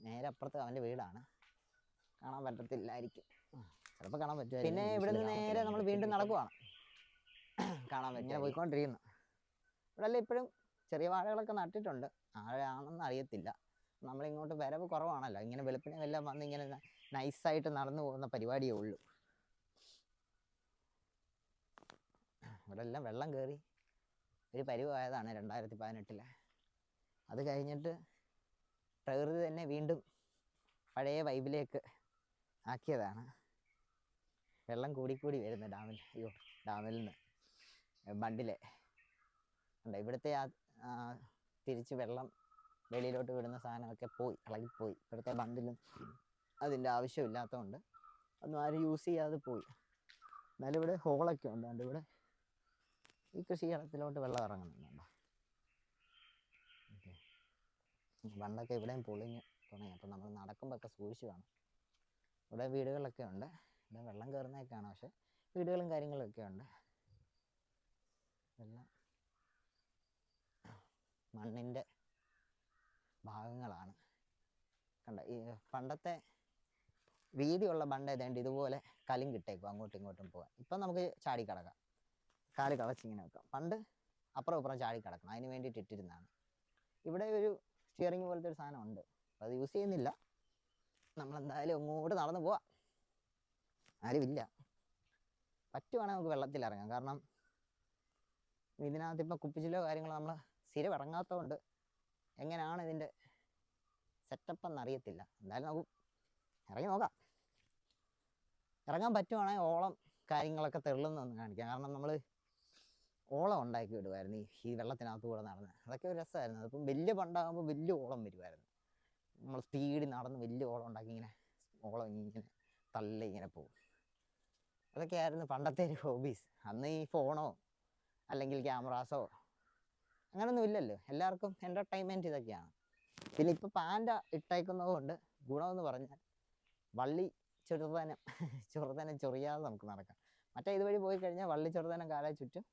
നേരെ അപ്പുറത്ത് അവൻ്റെ വീടാണ്. കാണാൻ പറ്റത്തില്ലായിരിക്കും, ചിലപ്പോൾ കാണാൻ പറ്റുമായിരിക്കും. പിന്നെ ഇവിടുന്ന് നേരെ നമ്മൾ വീണ്ടും നടക്കുവാണ്, കാണാൻ പറ്റും. ഇങ്ങനെ പോയിക്കൊണ്ടിരിക്കുന്നു. ഇവിടെ എല്ലാം ഇപ്പോഴും ചെറിയ വാഴകളൊക്കെ നട്ടിട്ടുണ്ട്. ആഴാണെന്ന് അറിയത്തില്ല. നമ്മളിങ്ങോട്ട് വരവ് കുറവാണല്ലോ. ഇങ്ങനെ വെളുപ്പിനെ എല്ലാം വന്ന് ഇങ്ങനെ നൈസായിട്ട് നടന്നു പോകുന്ന പരിപാടിയേ ഉള്ളൂ. ഇവിടെ എല്ലാം വെള്ളം കയറി ഒരു പരിവായതാണ് 2018. അത് കഴിഞ്ഞിട്ട് പ്രകൃതി തന്നെ വീണ്ടും പഴയ വൈബിലേക്ക് ആക്കിയതാണ്. വെള്ളം കൂടിക്കൂടി വരുന്നു ഡാമിൽ നിന്ന് ബണ്ടിലെ ഉണ്ട്. ഇവിടുത്തെ തിരിച്ച് വെള്ളം വെളിയിലോട്ട് വിടുന്ന സാധനമൊക്കെ ഇളകിപ്പോയി. ഇവിടുത്തെ ബണ്ടിലും അതിൻ്റെ ആവശ്യമില്ലാത്തതുകൊണ്ട് ഒന്നും ആരും യൂസ് ചെയ്യാതെ പോയി. എന്നാലും ഇവിടെ ഹോളൊക്കെ ഉണ്ട്. ഇവിടെ ഈ കൃഷിയിടത്തിലോട്ട് വെള്ളം ഇറങ്ങുന്നുണ്ടോ. ഓക്കെ, ബണ്ടൊക്കെ ഇവിടെയും പൊളിഞ്ഞ് തുടങ്ങി. അപ്പം നമ്മൾ നടക്കുമ്പോൾ ഒക്കെ സൂക്ഷിച്ച് വേണം. ഇവിടെ വീടുകളൊക്കെ ഉണ്ട്. ഇവിടെ വെള്ളം കയറുന്നതൊക്കെയാണ്, പക്ഷെ വീടുകളും കാര്യങ്ങളൊക്കെ ഉണ്ട്. എല്ലാം മണ്ണിൻ്റെ ഭാഗങ്ങളാണ്. കണ്ട, ഈ പണ്ടത്തെ വീതിയുള്ള ബണ്ട് ഏതാണ്ട് ഇതുപോലെ കലും കിട്ടേക്കും അങ്ങോട്ടും ഇങ്ങോട്ടും പോകാൻ. ഇപ്പം നമുക്ക് ചാടി കിടക്കാം, കാല് കളച്ചിങ്ങനെ വെക്കാം. പണ്ട് അപ്പുറം ഇപ്പുറം ചാടി കിടക്കണം, അതിന് വേണ്ടിയിട്ട് ഇട്ടിരുന്നതാണ്. ഇവിടെ ഒരു സ്റ്റിയറിങ് പോലത്തെ ഒരു സാധനം ഉണ്ട്, അത് യൂസ് ചെയ്യുന്നില്ല. നമ്മളെന്തായാലും അങ്ങോട്ട് നടന്നു പോവാം. ആരുമില്ല. പറ്റുവാണെങ്കിൽ നമുക്ക് വെള്ളത്തിൽ ഇറങ്ങാം. കാരണം ഇതിനകത്ത് ഇപ്പം കുപ്പിച്ചിലോ കാര്യങ്ങളോ നമ്മൾ സ്ഥിരം ഇറങ്ങാത്തതുകൊണ്ട് എങ്ങനെയാണ് ഇതിൻ്റെ സെറ്റപ്പ് എന്നറിയത്തില്ല. എന്തായാലും നമുക്ക് ഇറങ്ങി നോക്കാം. ഇറങ്ങാൻ പറ്റുവാണെങ്കിൽ ഓളം കാര്യങ്ങളൊക്കെ തെള്ളുന്നൊന്ന് കാണിക്കാം. കാരണം നമ്മൾ ഓളം ഉണ്ടാക്കി വിടുമായിരുന്നു ഈ വെള്ളത്തിനകത്ത് കൂടെ നടന്ന്. അതൊക്കെ ഒരു രസമായിരുന്നു. അതിപ്പം വലിയ പണ്ടാകുമ്പോൾ വലിയ ഓളം വരുമായിരുന്നു. നമ്മൾ സ്പീഡിൽ നടന്ന് വലിയ ഓളം ഉണ്ടാക്കി ഇങ്ങനെ ഓളം ഇങ്ങനെ തള്ളി ഇങ്ങനെ പോകും. അതൊക്കെയായിരുന്നു പണ്ടത്തെ ഒരു ഹോബീസ്. അന്ന് ഈ ഫോണോ അല്ലെങ്കിൽ ക്യാമറാസോ അങ്ങനൊന്നും ഇല്ലല്ലോ. എല്ലാവർക്കും എൻ്റർടൈൻമെൻറ്റ് ഇതൊക്കെയാണ്. പിന്നെ ഇപ്പോൾ പാൻ്റ് ഇട്ടേക്കുന്നത് കൊണ്ട് ഗുണമെന്ന് പറഞ്ഞാൽ വള്ളി ചെറുതനം ചൊറിയാതെ നമുക്ക് നടക്കാം. മറ്റേ ഇതുവഴി പോയി കഴിഞ്ഞാൽ വള്ളി ചെറുതനം കാലേ ചുറ്റും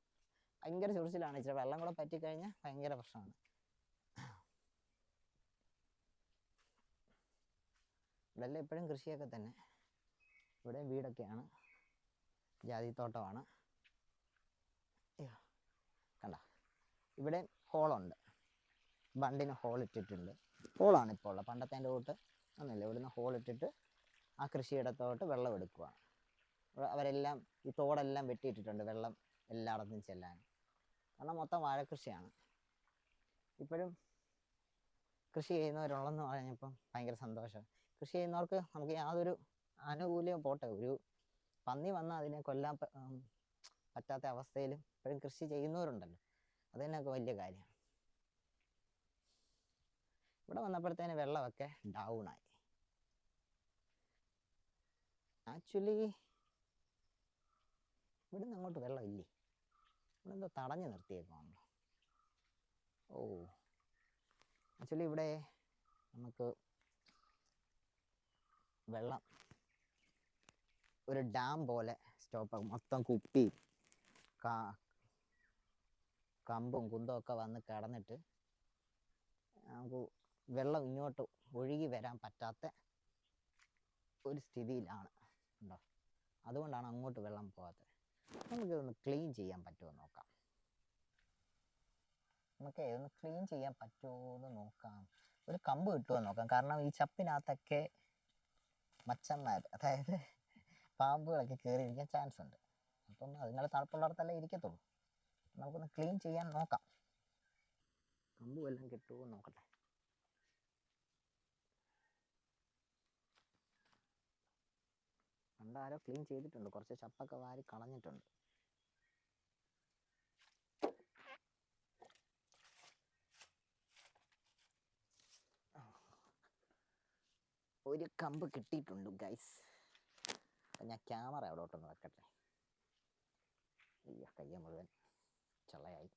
ഭയങ്കര ചൊറിച്ചിലാണ്. ഇച്ചിരി വെള്ളം കൂടെ പറ്റിക്കഴിഞ്ഞാൽ ഭയങ്കര പ്രശ്നമാണ്. ഇവിടെല്ലാം ഇപ്പോഴും കൃഷിയൊക്കെ തന്നെ. ഇവിടെ വീടൊക്കെയാണ്, ജാതിത്തോട്ടമാണ്. കണ്ട, ഇവിടെ ഹോളുണ്ട്, ബണ്ടിന് ഹോളിട്ടിട്ടുണ്ട്. ഹോളാണ് ഇപ്പോൾ ഉള്ളത്, പണ്ടത്തെ എൻ്റെ കൂട്ട് ഒന്നുമില്ല. ഇവിടുന്ന് ഹോളിട്ടിട്ട് ആ കൃഷിയിടത്തോട്ട് വെള്ളം എടുക്കുകയാണ്. അവരെല്ലാം ഈ തോടെല്ലാം വെട്ടിയിട്ടിട്ടുണ്ട് വെള്ളം എല്ലായിടത്തും ചെല്ലാൻ. കാരണം മൊത്തം വാഴക്കൃഷിയാണ്. ഇപ്പോഴും കൃഷി ചെയ്യുന്നവരുള്ളതെന്ന് പറഞ്ഞപ്പം ഭയങ്കര സന്തോഷം. കൃഷി ചെയ്യുന്നവർക്ക് നമുക്ക് യാതൊരു ആനുകൂല്യവും പോട്ടെ, ഒരു പന്നി വന്നാൽ അതിനെ കൊല്ലാൻ പറ്റാത്ത അവസ്ഥയിലും ഇപ്പോഴും കൃഷി ചെയ്യുന്നവരുണ്ടല്ലോ, അത് തന്നെയൊക്കെ വലിയ കാര്യം. ഇവിടെ വന്നപ്പോഴത്തേന് വെള്ളമൊക്കെ ഡൗണായി. ആക്ച്വലി ഇവിടുന്ന് അങ്ങോട്ട് വെള്ളമില്ലേ, ഇവിടെ എന്തോ തടഞ്ഞു നിർത്തിയേക്കുവാണല്ലോ. ആക്ച്വലി ഇവിടെ നമുക്ക് വെള്ളം ഒരു ഡാം പോലെ സ്റ്റോപ്പ്, മൊത്തം കുപ്പി കമ്പും കുന്തവും ഒക്കെ വന്ന് കിടന്നിട്ട് നമുക്ക് വെള്ളം ഇങ്ങോട്ട് ഒഴുകി വരാൻ പറ്റാത്ത ഒരു സ്ഥിതിയിലാണ് ഉണ്ടോ. അതുകൊണ്ടാണ് അങ്ങോട്ട് വെള്ളം പോകാത്തത്. നമുക്കിതൊന്ന് ക്ലീൻ ചെയ്യാൻ പറ്റുമോ നോക്കാം. ഇതൊന്ന് ക്ലീൻ ചെയ്യാൻ പറ്റുമോ എന്ന് നോക്കാം. ഒരു കമ്പ് കിട്ടുമോ നോക്കാം. കാരണം ഈ ചപ്പിനകത്തൊക്കെ മച്ചന്മാർ, അതായത് പാമ്പുകളൊക്കെ കയറിയിരിക്കാൻ ചാൻസ് ഉണ്ട്. അപ്പം അതുങ്ങൾ തണുപ്പുള്ളിടത്തല്ലേ ഇരിക്കത്തുള്ളൂ. നമുക്കൊന്ന് ക്ലീൻ ചെയ്യാൻ നോക്കാം. കമ്പ് വല്ലതും കിട്ടുമോ നോക്കട്ടെ. പണ്ടാരോ ക്ലീൻ ചെയ്തിട്ടുണ്ട്, കുറച്ച് ചപ്പൊക്കെ വാരി കളഞ്ഞിട്ടുണ്ട്. ഒരു കമ്പ് കിട്ടിയിട്ടുണ്ട് ഗൈസ്. ഞാൻ ക്യാമറ അവിടോട്ടൊന്ന് വെക്കട്ടെ. കയ്യ മുഴുവൻ ചളയായി.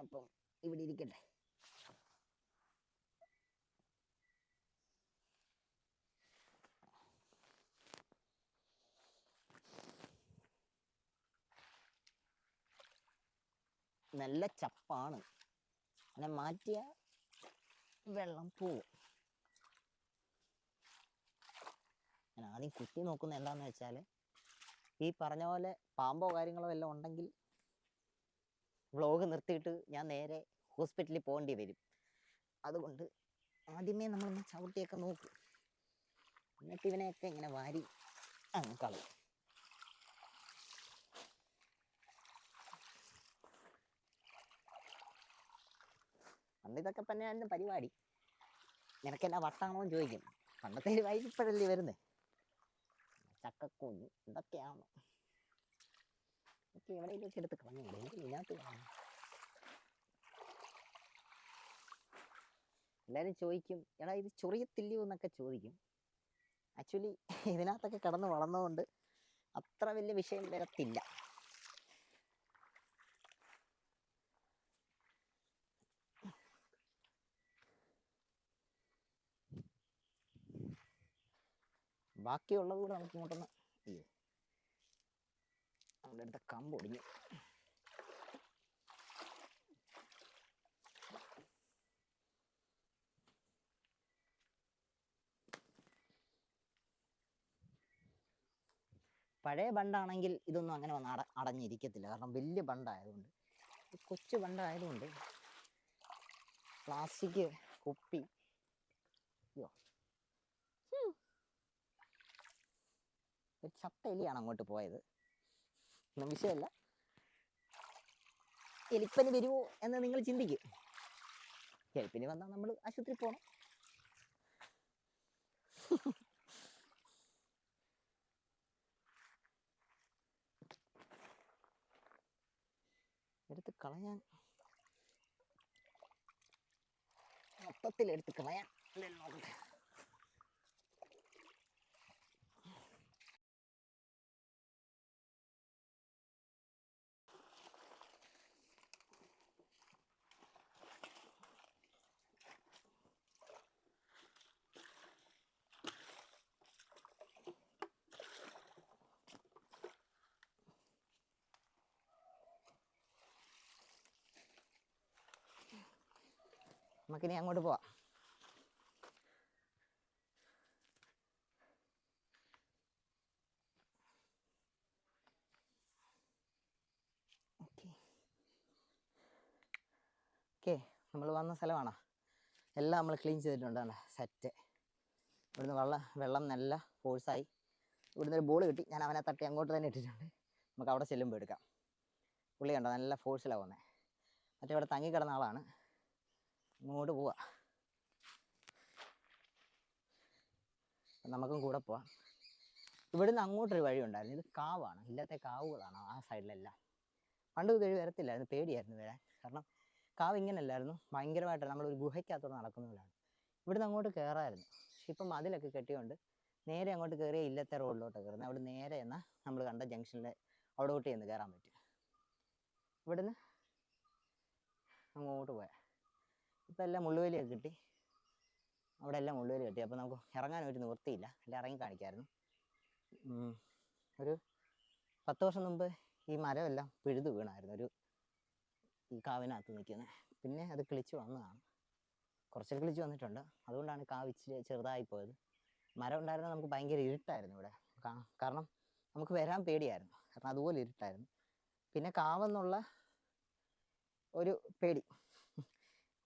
അപ്പം ഇവിടെ ഇരിക്കട്ടെ. നല്ല ചപ്പാണ്, അങ്ങനെ മാറ്റിയ വെള്ളം പോവും. ഞാൻ ആദ്യം കുത്തി നോക്കുന്ന എന്താണെന്ന് വെച്ചാൽ, ഈ പറഞ്ഞ പോലെ പാമ്പോ കാര്യങ്ങളോ എല്ലാം ഉണ്ടെങ്കിൽ വ്ളോഗ് നിർത്തിയിട്ട് ഞാൻ നേരെ ഹോസ്പിറ്റലിൽ പോകേണ്ടി വരും. അതുകൊണ്ട് ആദ്യമേ നമ്മളൊന്ന് ചവിട്ടിയൊക്കെ നോക്കും, എന്നിട്ട് ഇവനെയൊക്കെ ഇങ്ങനെ വാരി അങ്ങ് കളയും. പണ്ട് ഇതൊക്കെ തന്നെയായിരുന്നു പരിപാടി. നിനക്കെല്ലാം വട്ടാണോ എന്ന് ചോദിക്കും. പണ്ടത്തെ വൈകിപ്പോഴല്ലേ വരുന്നത്. ചക്കക്കുഞ്ഞ് ഇതൊക്കെയാണ്. ഒക്കെ എവിടെയൊക്കെ എടുത്ത് കളഞ്ഞൂടെ, എനിക്ക് ഇതിനകത്ത് കാണും. എല്ലാവരും ചോദിക്കും, എടാ ഇത് ചൊറിയത്തില്ലയോ എന്നൊക്കെ ചോദിക്കും. ആക്ച്വലി ഇതിനകത്തൊക്കെ കിടന്ന് വളർന്നതുകൊണ്ട് അത്ര വലിയ വിഷയം വരത്തില്ല. ബാക്കിയുള്ളത് കൂടെ നമുക്ക് ഇങ്ങോട്ടൊന്ന്, അയ്യോ നമ്മുടെ അടുത്ത കമ്പ് ഒടിഞ്ഞു. പഴയ ബണ്ടാണെങ്കിൽ ഇതൊന്നും അങ്ങനെ വന്ന് അടഞ്ഞിരിക്കത്തില്ല. കാരണം വലിയ ബണ്ടായതുകൊണ്ട്. കൊച്ചു ബണ്ടായതുകൊണ്ട് പ്ലാസ്റ്റിക് കുപ്പി, അയ്യോ ഒരു ചത്ത എലിയാണ് അങ്ങോട്ട് പോയത്. ഒന്നും വിഷയമല്ല. എലിപ്പനി വരുമോ എന്ന് നിങ്ങൾ ചിന്തിക്കും. എലിപ്പനി വന്നാൽ നമ്മൾ ആശുപത്രി പോകണം. എടുത്ത് കളയാൻ, മൊത്തത്തിൽ എടുത്ത് കളയാൻ നോക്കട്ടെ. നമുക്കിനി അങ്ങോട്ട് പോവാം. ഓക്കെ, നമ്മൾ വന്ന സ്ഥലമാണ്. എല്ലാം നമ്മൾ ക്ലീൻ ചെയ്തിട്ടുണ്ട്. സെറ്റ്. ഇവിടുന്ന് വെള്ളം നല്ല ഫോഴ്സായി. ഇവിടുന്ന് ഒരു ബോൾ കിട്ടി. ഞാൻ അവനെ തട്ടി അങ്ങോട്ട് തന്നെ ഇട്ടിട്ടുണ്ട്. നമുക്ക് അവിടെ ചെല്ലുമ്പോൾ എടുക്കാം. പുള്ളി കണ്ടോ, നല്ല ഫോഴ്സിലാണ് പോകുന്നത്. മറ്റേ ഇവിടെ തങ്ങി കിടന്ന ആളാണ്. ഇങ്ങോട്ട് പോവാം, നമുക്കും കൂടെ പോവാം. ഇവിടുന്ന് അങ്ങോട്ടൊരു വഴി ഉണ്ടായിരുന്നു. ഇത് കാവാണ്, ഇല്ലാത്ത കാവുകളാണ് ആ സൈഡിലെല്ലാം. പണ്ട് കഴിവ് വരത്തില്ലായിരുന്നു, പേടിയായിരുന്നു വരാൻ. കാരണം കാവ് ഇങ്ങനെയല്ലായിരുന്നു, ഭയങ്കരമായിട്ട് നമ്മളൊരു ഗുഹയ്ക്കകത്തോടെ നടക്കുന്നവരാണ്. ഇവിടുന്ന് അങ്ങോട്ട് കയറാമായിരുന്നു. പക്ഷെ ഇപ്പം മതിലൊക്കെ കെട്ടിയോണ്ട് നേരെ അങ്ങോട്ട് കയറിയ ഇല്ലത്തെ റോഡിലോട്ട് കയറുന്നത്. അവിടെ നേരെ എന്നാൽ നമ്മൾ കണ്ട ജംഗ്ഷനിൽ അവിടോട്ട് ചെന്ന് കയറാൻ പറ്റും. ഇവിടുന്ന് അങ്ങോട്ട് പോയാൽ ഇപ്പം എല്ലാം മുള്ളുവേലിയൊക്കെ കിട്ടി. അവിടെ എല്ലാം മുള്ളുവേലി കിട്ടി. അപ്പോൾ നമുക്ക് ഇറങ്ങാൻ ഒരു നിവൃത്തിയില്ല. എല്ലാം ഇറങ്ങി കാണിക്കായിരുന്നു. ഒരു 10 വർഷം മുമ്പ് ഈ മരമെല്ലാം പിഴുതു വീണായിരുന്നു ഈ കാവിനകത്ത് നിൽക്കുന്നത്. പിന്നെ അത് കിളിച്ച് വന്നതാണ്. കുറച്ചൊക്കെ കിളിച്ച് വന്നിട്ടുണ്ട്. അതുകൊണ്ടാണ് കാവ് ഇച്ചിരി ചെറുതായി പോയത്. മരം ഉണ്ടായിരുന്നത് നമുക്ക് ഭയങ്കര ഇരുട്ടായിരുന്നു ഇവിടെ. കാരണം നമുക്ക് വരാൻ പേടിയായിരുന്നു. കാരണം അതുപോലെ ഇരുട്ടായിരുന്നു. പിന്നെ കാവെന്നുള്ള ഒരു പേടി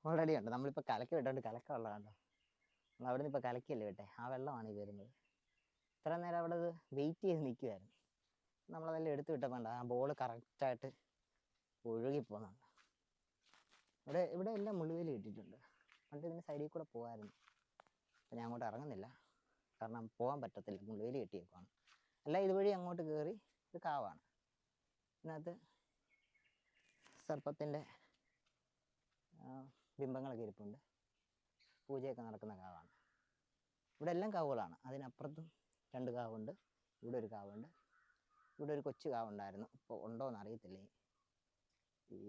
ഓൾറെഡി ഉണ്ട്. നമ്മളിപ്പോൾ കലക്കി വിട്ടോണ്ട് കലക്ക വെള്ളം കണ്ടോ, നമ്മൾ അവിടെ നിന്ന് ഇപ്പോൾ കലക്കിയല്ലേ വിട്ടെ, ആ വെള്ളമാണ് ഈ വരുന്നത്. ഇത്ര നേരം അവിടെ അത് വെയിറ്റ് ചെയ്ത് നിൽക്കുമായിരുന്നു. നമ്മളതെല്ലാം എടുത്ത് വിട്ടപ്പോൾ ആ ബോൾ കറക്റ്റായിട്ട് ഒഴുകിപ്പോകുന്നുണ്ട്. ഇവിടെ എല്ലാം മുള്ളുവേലി കിട്ടിയിട്ടുണ്ട്. പണ്ട് ഇതിന് സൈഡിൽ കൂടെ പോകാമായിരുന്നു. അപ്പം ഞാൻ അങ്ങോട്ട് ഇറങ്ങുന്നില്ല, കാരണം പോകാൻ പറ്റത്തില്ല, മുള്ളുവേലി കെട്ടിയേക്കുവാണ്. അല്ല ഇതുവഴി അങ്ങോട്ട് കയറി ഇത് കാവാണ്. ഇതിനകത്ത് സർപ്പത്തിൻ്റെ ബിംബങ്ങളൊക്കെ ഇരിപ്പുണ്ട്. പൂജയൊക്കെ നടക്കുന്ന കാവാണ്. ഇവിടെ എല്ലാം കാവുകളാണ്. അതിനപ്പുറത്തും 2 കാവുണ്ട്. ഇവിടെ ഒരു കാവുണ്ട്. ഇവിടെ ഒരു കൊച്ചു കാവുണ്ടായിരുന്നു. ഇപ്പോൾ ഉണ്ടോ എന്ന് അറിയത്തില്ല. ഈ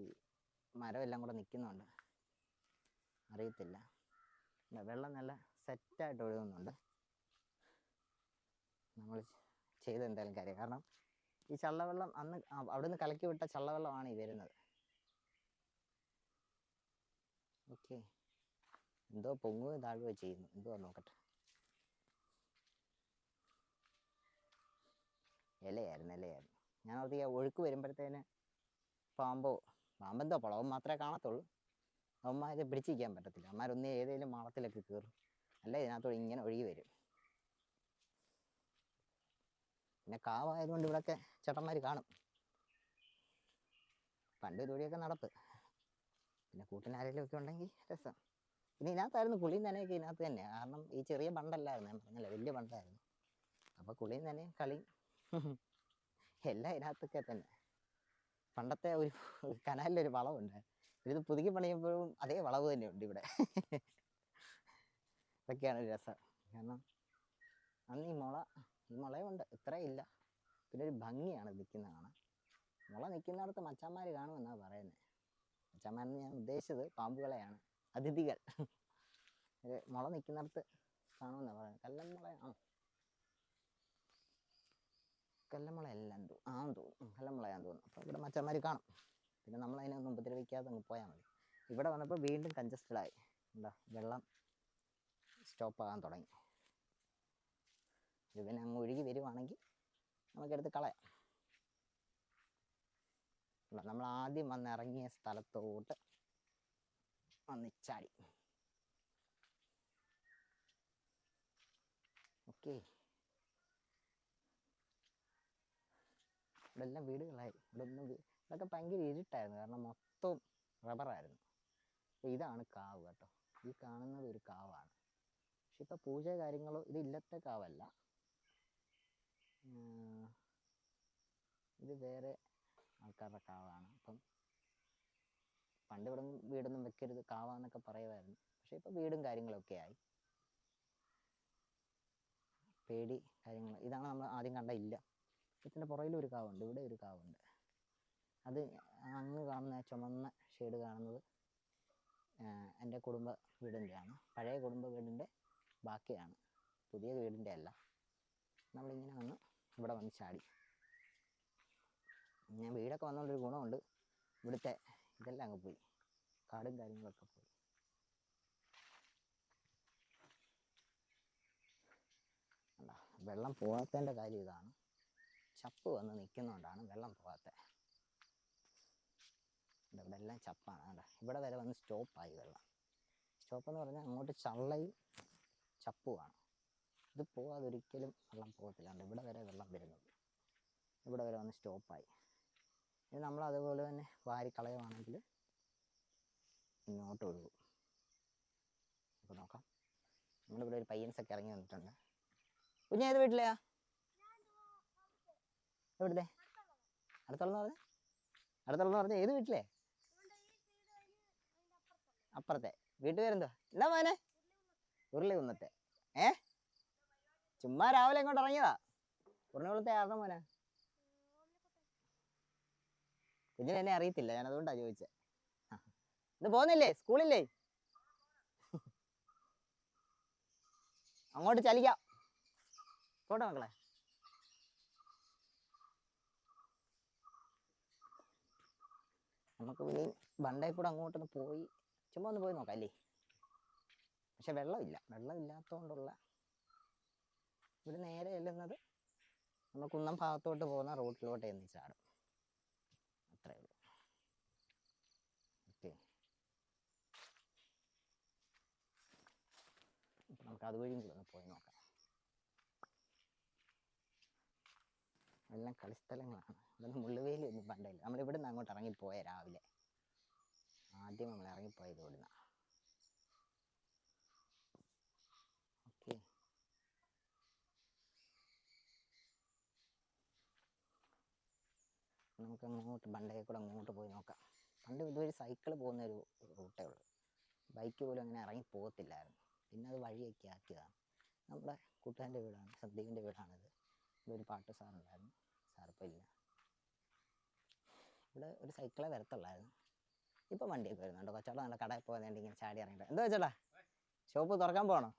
മരം എല്ലാം കൂടെ നിൽക്കുന്നുണ്ട്, അറിയത്തില്ല. വെള്ളം നല്ല സെറ്റായിട്ട് ഒഴുകുന്നുണ്ട്. നമ്മൾ ചെയ്ത് എന്തായാലും കാര്യം, കാരണം ഈ ചള്ളവെള്ളം അന്ന് അവിടെ നിന്ന് കലക്കി വിട്ട ചള്ളവെള്ളമാണ് ഈ വരുന്നത്. ഓക്കെ, എന്തോ പൊങ്ങുകയും താഴുകയും ചെയ്യുന്നു, എന്തോ നോക്കട്ടെ. ഇലയായിരുന്നു. ഞാൻ ഓർത്ത് ഒഴുക്ക് വരുമ്പോഴത്തേന് പാമ്പെന്തോ പളവും മാത്രമേ കാണത്തുള്ളൂ. അവന്മാരെ പിടിച്ചിരിക്കാൻ പറ്റത്തില്ല. അവന്മാരൊന്നും ഏതെങ്കിലും മാളത്തിലൊക്കെ കയറും, അല്ല ഇതിനകത്തോടെ ഇങ്ങനെ ഒഴുകി വരും. പിന്നെ കാവായതുകൊണ്ട് ഇവിടെയൊക്കെ ചേട്ടന്മാർ കാണും. പണ്ട് ഇതുവഴിയൊക്കെ നടപ്പ്. പിന്നെ കൂട്ടിനാരെങ്കിലും ഒക്കെ ഉണ്ടെങ്കിൽ രസം. പിന്നെ ഇതിനകത്തായിരുന്നു കുളിയും നനയൊക്കെ ഇതിനകത്ത് തന്നെ. കാരണം ഈ ചെറിയ ബണ്ടല്ലായിരുന്നു, ഞാൻ പറഞ്ഞില്ല വലിയ ബണ്ടായിരുന്നു. അപ്പോൾ കുളിയും നനയും കളിയും എല്ലാം ഇതിനകത്തൊക്കെ തന്നെ. പണ്ടത്തെ ഒരു കനാലിലൊരു വളവുണ്ട്, ഇത് പുതുക്കി പണിയുമ്പോഴും അതേ വളവ് തന്നെയുണ്ട് ഇവിടെ. ഇതൊക്കെയാണ് ഒരു രസം. കാരണം അന്ന് ഈ മുളയുണ്ട്, ഇത്രയില്ല. പിന്നെ ഒരു ഭംഗിയാണ് നിൽക്കുന്ന കാണാൻ. മുള നിൽക്കുന്നിടത്ത് മച്ചാന്മാർ കാണുമെന്നാണ് പറയുന്നത്. മച്ചാന്മാരെന്ന് ഞാൻ ഉദ്ദേശിച്ചത് പാമ്പുകളെയാണ്, അതിഥികൾ. മുള നിൽക്കുന്നിടത്ത് കാണുമെന്നാണ് പറയുന്നത്. കല്ലന്മുളയാണോ? കല്ലമുളയെല്ലാം തോന്നുന്നു, കല്ലമുളയാന്ന് തോന്നുന്നു. അപ്പോൾ ഇവിടെ മച്ചന്മാർ കാണും. പിന്നെ നമ്മളതിനൊന്നും ഉപദ്രവിക്കാതെ അങ്ങ് പോയാൽ മതി. ഇവിടെ വന്നപ്പോൾ വീണ്ടും കൺജസ്റ്റഡായി. എന്താ, വെള്ളം സ്റ്റോപ്പാകാൻ തുടങ്ങി. ഇവന് അങ്ങ് ഒഴുകി വരുവാണെങ്കിൽ നമുക്കെടുത്ത് കളയാം. നമ്മൾ ആദ്യം വന്നിറങ്ങിയ സ്ഥലത്തോട്ട് വന്നിച്ചാടി. ഓക്കെ, ഇവിടെ എല്ലാം വീടുകളായി. ഇതൊക്കെ ഭയങ്കര ഇരുട്ടായിരുന്നു, കാരണം മൊത്തം റബ്ബറായിരുന്നു. അപ്പോൾ ഇതാണ് കാവ് കേട്ടോ. ഈ കാണുന്നത് ഒരു കാവാണ്. പക്ഷെ ഇപ്പോൾ പൂജ കാര്യങ്ങളോ, ഇത് ഇല്ലത്തെ കാവല്ല, ഇത് വേറെ ആൾക്കാരുടെ കാവാണ്. അപ്പം പണ്ട് ഇവിടെ വീടൊന്നും വെക്കരുത്, കാവാന്നൊക്കെ പറയുമായിരുന്നു. പക്ഷെ ഇപ്പോൾ വീടും കാര്യങ്ങളൊക്കെ ആയി. പേടി കാര്യങ്ങൾ. ഇതാണ് നമ്മൾ ആദ്യം കണ്ട ഇല്ല. ഇതിൻ്റെ പുറകിലും ഒരു കാവുണ്ട്, ഇവിടെ ഒരു കാവുണ്ട്. അത് അങ്ങ് കാണുന്ന ചുമന്ന ഷെയ്ഡ് കാണുന്നത് എൻ്റെ കുടുംബ വീടിൻ്റെയാണ്. പഴയ കുടുംബ വീടിൻ്റെ ബാക്കിയാണ്, പുതിയ വീടിൻ്റെ അല്ല. നമ്മളിങ്ങനെ വന്ന് ഇവിടെ വന്ന് ചാടി. ഞാൻ വീടൊക്കെ വന്നുകൊണ്ടൊരു ഗുണമുണ്ട്, ഇവിടുത്തെ ഇതെല്ലാം അങ്ങ് പോയി, കാടും കാര്യങ്ങളൊക്കെ പോയി. അല്ല, വെള്ളം പോകാത്തതിൻ്റെ കാര്യം ഇതാണ്. ചപ്പ് വന്ന് നിൽക്കുന്നതുകൊണ്ടാണ് വെള്ളം പോകാത്തത്. ഇവിടെ എല്ലാം ചപ്പാണ്. അല്ല, ഇവിടെ വരെ വന്ന് സ്റ്റോപ്പായി വെള്ളം. സ്റ്റോപ്പെന്ന് പറഞ്ഞാൽ അങ്ങോട്ട് ചള്ളയും ചപ്പുമാണ്. ഇത് പോകാതെ ഒരിക്കലും വെള്ളം പോകത്തില്ല. ഇവിടെ വരെ വെള്ളം വരുന്നുണ്ട്, ഇവിടെ വരെ വന്ന് സ്റ്റോപ്പായി. ഇത് നമ്മൾ അതുപോലെ തന്നെ വാരിക്കളയുവാണെങ്കിൽ ഇങ്ങോട്ട് ഒഴുകും. അപ്പോൾ നോക്കാം. നമ്മളിവിടെ ഒരു പയ്യൻസൊക്കെ ഇറങ്ങി വന്നിട്ടുണ്ട്. കുഞ്ഞ് ഏത് വീട്ടിലെയാ? എവിടുത്തെ? അടുത്തുള്ളെന്ന് പറഞ്ഞാൽ ഏത് വീട്ടിലെ? അപ്പുറത്തെ വീട്ടുപേരെന്തോ? എന്താ മോനെ? ഉരുളികുന്നത്തെ. ചുമ്മാ രാവിലെ ഇങ്ങോട്ട് ഇറങ്ങിയതാ. ഉരുളികുന്നത്തെ ആരുടെ മോനെ? കുഞ്ഞിനെ എന്നെ അറിയത്തില്ല, ഞാൻ അതുകൊണ്ടാണ് ചോദിച്ചത്. ഇത് പോകുന്നില്ലേ, സ്കൂളില്ലേ? അങ്ങോട്ട് ചലിക്കാം. പോട്ടെ മക്കളെ. നമുക്ക് പിന്നെ ബണ്ടേ കൂടെ അങ്ങോട്ടൊന്ന് പോയി ചുമ്മാ ഒന്ന് പോയി നോക്കാം അല്ലേ. പക്ഷെ വെള്ളമില്ലാത്തതുകൊണ്ടുള്ള ഇവിടെ നേരെ ചെല്ലുന്നത് നമ്മൾ കുന്നം ഭാഗത്തോട്ട് പോകുന്ന റോഡിലോട്ട് എന്ന് ചാടും, അത്രേ ഉള്ളൂ. ഓക്കെ, നമുക്ക് അതുവഴിയും കൂടെ ഒന്ന് പോയി നോക്കാം. എല്ലാം കളിസ്ഥലങ്ങളാണ്. ഇതൊന്നും മുള്ളുവേലി ഒന്നും പണ്ടില്ല. നമ്മളിവിടെ നിന്ന് അങ്ങോട്ട് ഇറങ്ങിപ്പോയ രാവിലെ ആദ്യം നമ്മൾ ഇറങ്ങിപ്പോയത് ഇവിടുന്ന. ഓക്കെ, നമുക്ക് അങ്ങോട്ട് ബണ്ടയിൽ കൂടെ അങ്ങോട്ട് പോയി നോക്കാം. പണ്ട് ഇതുവഴി സൈക്കിൾ പോകുന്ന ഒരു റൂട്ടേ ഉള്ളൂ, ബൈക്ക് പോലും അങ്ങനെ ഇറങ്ങി പോകത്തില്ലായിരുന്നു. പിന്നെ അത് വഴിയൊക്കെ ആക്കിയതാണ്. നമ്മുടെ കൂട്ടുകാരൻ്റെ വീടാണ്, സന്ദീപിൻ്റെ വീടാണിത്. ഇവിടെ ഒരു പാട്ട് സാറുണ്ടായിരുന്നു, സാറിപ്പോൾ ഇല്ല. ഇവിടെ ഒരു സൈക്കിളെ വരത്തുള്ളായിരുന്നു. ഇപ്പം വണ്ടിയൊക്കെ വരുന്നുണ്ട്. കൊച്ചോളം നല്ല കടയിൽ പോകാൻ വേണ്ടി ഇങ്ങനെ ചാടി ഇറങ്ങിയിട്ട്. എന്താ വെച്ചോടാ, ഷോപ്പ് തുറക്കാൻ പോകണോ?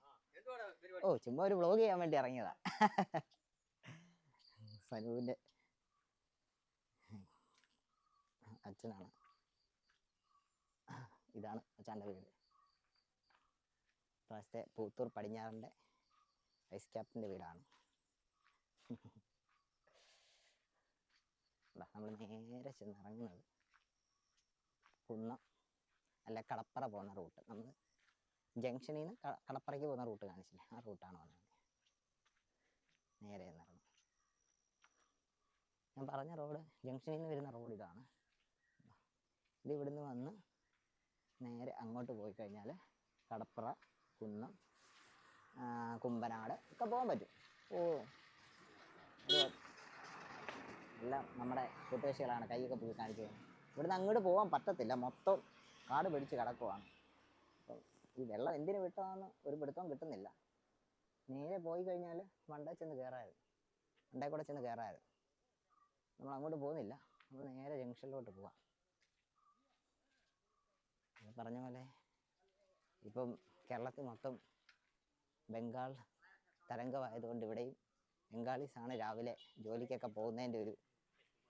ഓ, ചുമ്മാ ഒരു വ്ളോഗ് ചെയ്യാൻ വേണ്ടി ഇറങ്ങിയതാ. സനുവിൻ്റെ അച്ഛനാണ്. ഇതാണ് അച്ഛൻ്റെ വീട്. പ്രാവശ്യത്തെ പൂത്തൂർ പടിഞ്ഞാറിൻ്റെ വൈസ് ക്യാപ്റ്റൻ്റെ വീടാണ്. നമ്മൾ നേരെ ചെന്നിറങ്ങുന്നത് കുന്നം അല്ല കടപ്പറ പോകുന്ന റൂട്ട്. നമ്മൾ ജംഗ്ഷനിൽ നിന്ന് കടപ്പറയ്ക്ക് പോകുന്ന റൂട്ട് കാണിച്ചില്ലേ, ആ റൂട്ടാണ് വന്നത്. നേരെ ചെന്നിറങ്ങും. ഞാൻ പറഞ്ഞ റോഡ്, ജംഗ്ഷനിൽ നിന്ന് വരുന്ന റോഡ് ഇതാണ്. ഇത് ഇവിടുന്ന് വന്ന് നേരെ അങ്ങോട്ട് പോയി കഴിഞ്ഞാൽ കടപ്പുറ, കുന്നം, കുമ്പനാട് ഒക്കെ പോകാൻ പറ്റും. ഓ, എല്ലാം നമ്മുടെ കൂട്ടുകാഴ്ചകളാണ്. കൈയൊക്കെ പോയി കാണിച്ചു. ഇവിടുന്ന് അങ്ങോട്ട് പോകാൻ പറ്റത്തില്ല, മൊത്തം കാട് പിടിച്ച് കിടക്കുവാണ്. അപ്പം ഈ വെള്ളം എന്തിനു വിട്ടതാണെന്ന് ഒരു പിടുത്തവും കിട്ടുന്നില്ല. നേരെ പോയി കഴിഞ്ഞാൽ വണ്ടേ ചെന്ന് കയറായത്, വണ്ടേ കൂടെ ചെന്ന് കയറായത്. നമ്മൾ അങ്ങോട്ട് പോകുന്നില്ല, നമ്മൾ നേരെ ജംഗ്ഷനിലോട്ട് പോവാം. പറഞ്ഞ പോലെ ഇപ്പം കേരളത്തിൽ മൊത്തം ബംഗാൾ തരംഗമായതുകൊണ്ട് ഇവിടെയും ബംഗാളീസാണ് രാവിലെ ജോലിക്കൊക്കെ പോകുന്നതിൻ്റെ ഒരു.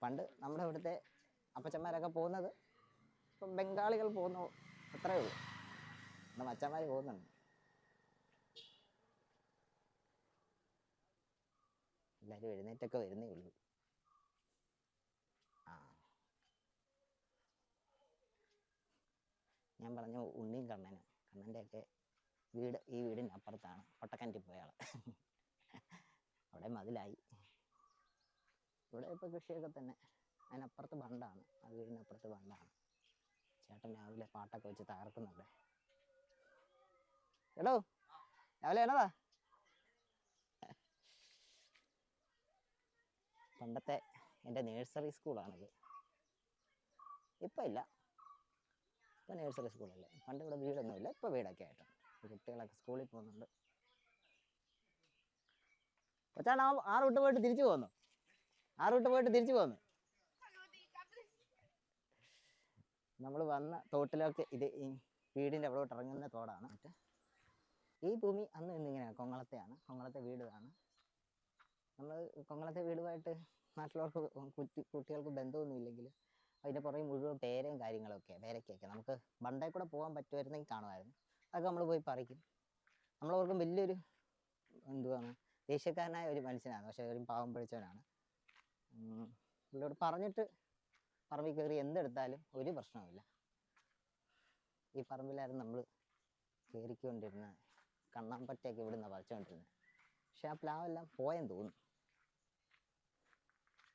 പണ്ട് നമ്മുടെ ഇവിടുത്തെ അപ്പച്ചന്മാരൊക്കെ പോകുന്നത് ഇപ്പം ബംഗാളികൾ പോകുന്നു, അത്രയേ ഉള്ളൂ. നമ്മുടെ മച്ചന്മാർ പോകുന്നുണ്ട്. എല്ലാവരും എഴുന്നേറ്റൊക്കെ വരുന്നേ ഉള്ളൂ. ഞാൻ പറഞ്ഞു ഉണ്ണിയും കണ്ണനും. കണ്ണൻ്റെയൊക്കെ വീട് ഈ വീടിൻ്റെ അപ്പുറത്താണ്, ഒട്ടക്കണ്ടി പോയാൾ. അവിടെ മതിലായി. ഇവിടെ ഇപ്പോൾ കൃഷിയൊക്കെ തന്നെ. അതിനപ്പുറത്ത് ബണ്ടാണ്, ആ വീടിനപ്പുറത്ത് ബണ്ടാണ്. ചേട്ടൻ രാവിലെ പാട്ടൊക്കെ വെച്ച് തകർക്കുന്നുണ്ട്. എടോ, രാവിലെ എന്നതാ? പണ്ടത്തെ എൻ്റെ നേഴ്സറി സ്കൂളാണിത്. ഇപ്പം ഇല്ല, ഇപ്പം നേഴ്സറി സ്കൂളല്ലേ. പണ്ട് ഇവിടെ വീടൊന്നുമില്ല, ഇപ്പോൾ വീടൊക്കെ ആയിട്ടുണ്ട്. കുട്ടികളൊക്കെ സ്കൂളിൽ പോകുന്നുണ്ട്. കൊച്ചാണ് ആ റൂട്ട് പോയിട്ട് തിരിച്ചു പോന്നു, ആ റൂട്ട് പോയിട്ട് തിരിച്ചു പോന്നു. നമ്മൾ വന്ന തോട്ടിലൊക്കെ ഇത് ഈ വീടിൻ്റെ അവിടോട്ട് ഇറങ്ങുന്ന തോടാണ്. മറ്റേ ഈ ഭൂമി അന്ന് ഇന്നിങ്ങനെയാണ്, കൊങ്ങളത്തെയാണ്. കൊങ്ങളത്തെ വീടാണ്. നമ്മൾ കൊങ്ങളത്തെ വീടുമായിട്ട് നാട്ടിലോട്ട് കുട്ടികൾക്ക് ബന്ധമൊന്നും ഇല്ലെങ്കിൽ അതിൻ്റെ പുറകെ മുഴുവൻ പേരയും കാര്യങ്ങളൊക്കെ, പേരയ്ക്കൊക്കെ നമുക്ക് ബണ്ടേ കൂടെ പോകാൻ പറ്റുമായിരുന്നെങ്കിൽ കാണുമായിരുന്നു. അതൊക്കെ നമ്മൾ പോയി പറിക്കും. നമ്മളോർക്കും വലിയൊരു എന്തുവാണ് ദേഷ്യക്കാരനായ ഒരു മനുഷ്യനാണ്, പക്ഷെ ഒരു പാവം പിടിച്ചവനാണ്. പുള്ളിയോട് പറഞ്ഞിട്ട് പറമ്പിൽ കയറി എന്തെടുത്താലും ഒരു പ്രശ്നവുമില്ല. ഈ പറമ്പിലായിരുന്നു നമ്മൾ കയറിക്കൊണ്ടിരുന്ന കണ്ണാമ്പറ്റയൊക്കെ ഇവിടുന്ന് പറിച്ചുകൊണ്ടിരുന്നത്. പക്ഷെ ആ പ്ലാവെല്ലാം പോയെന്ന് തോന്നുന്നു.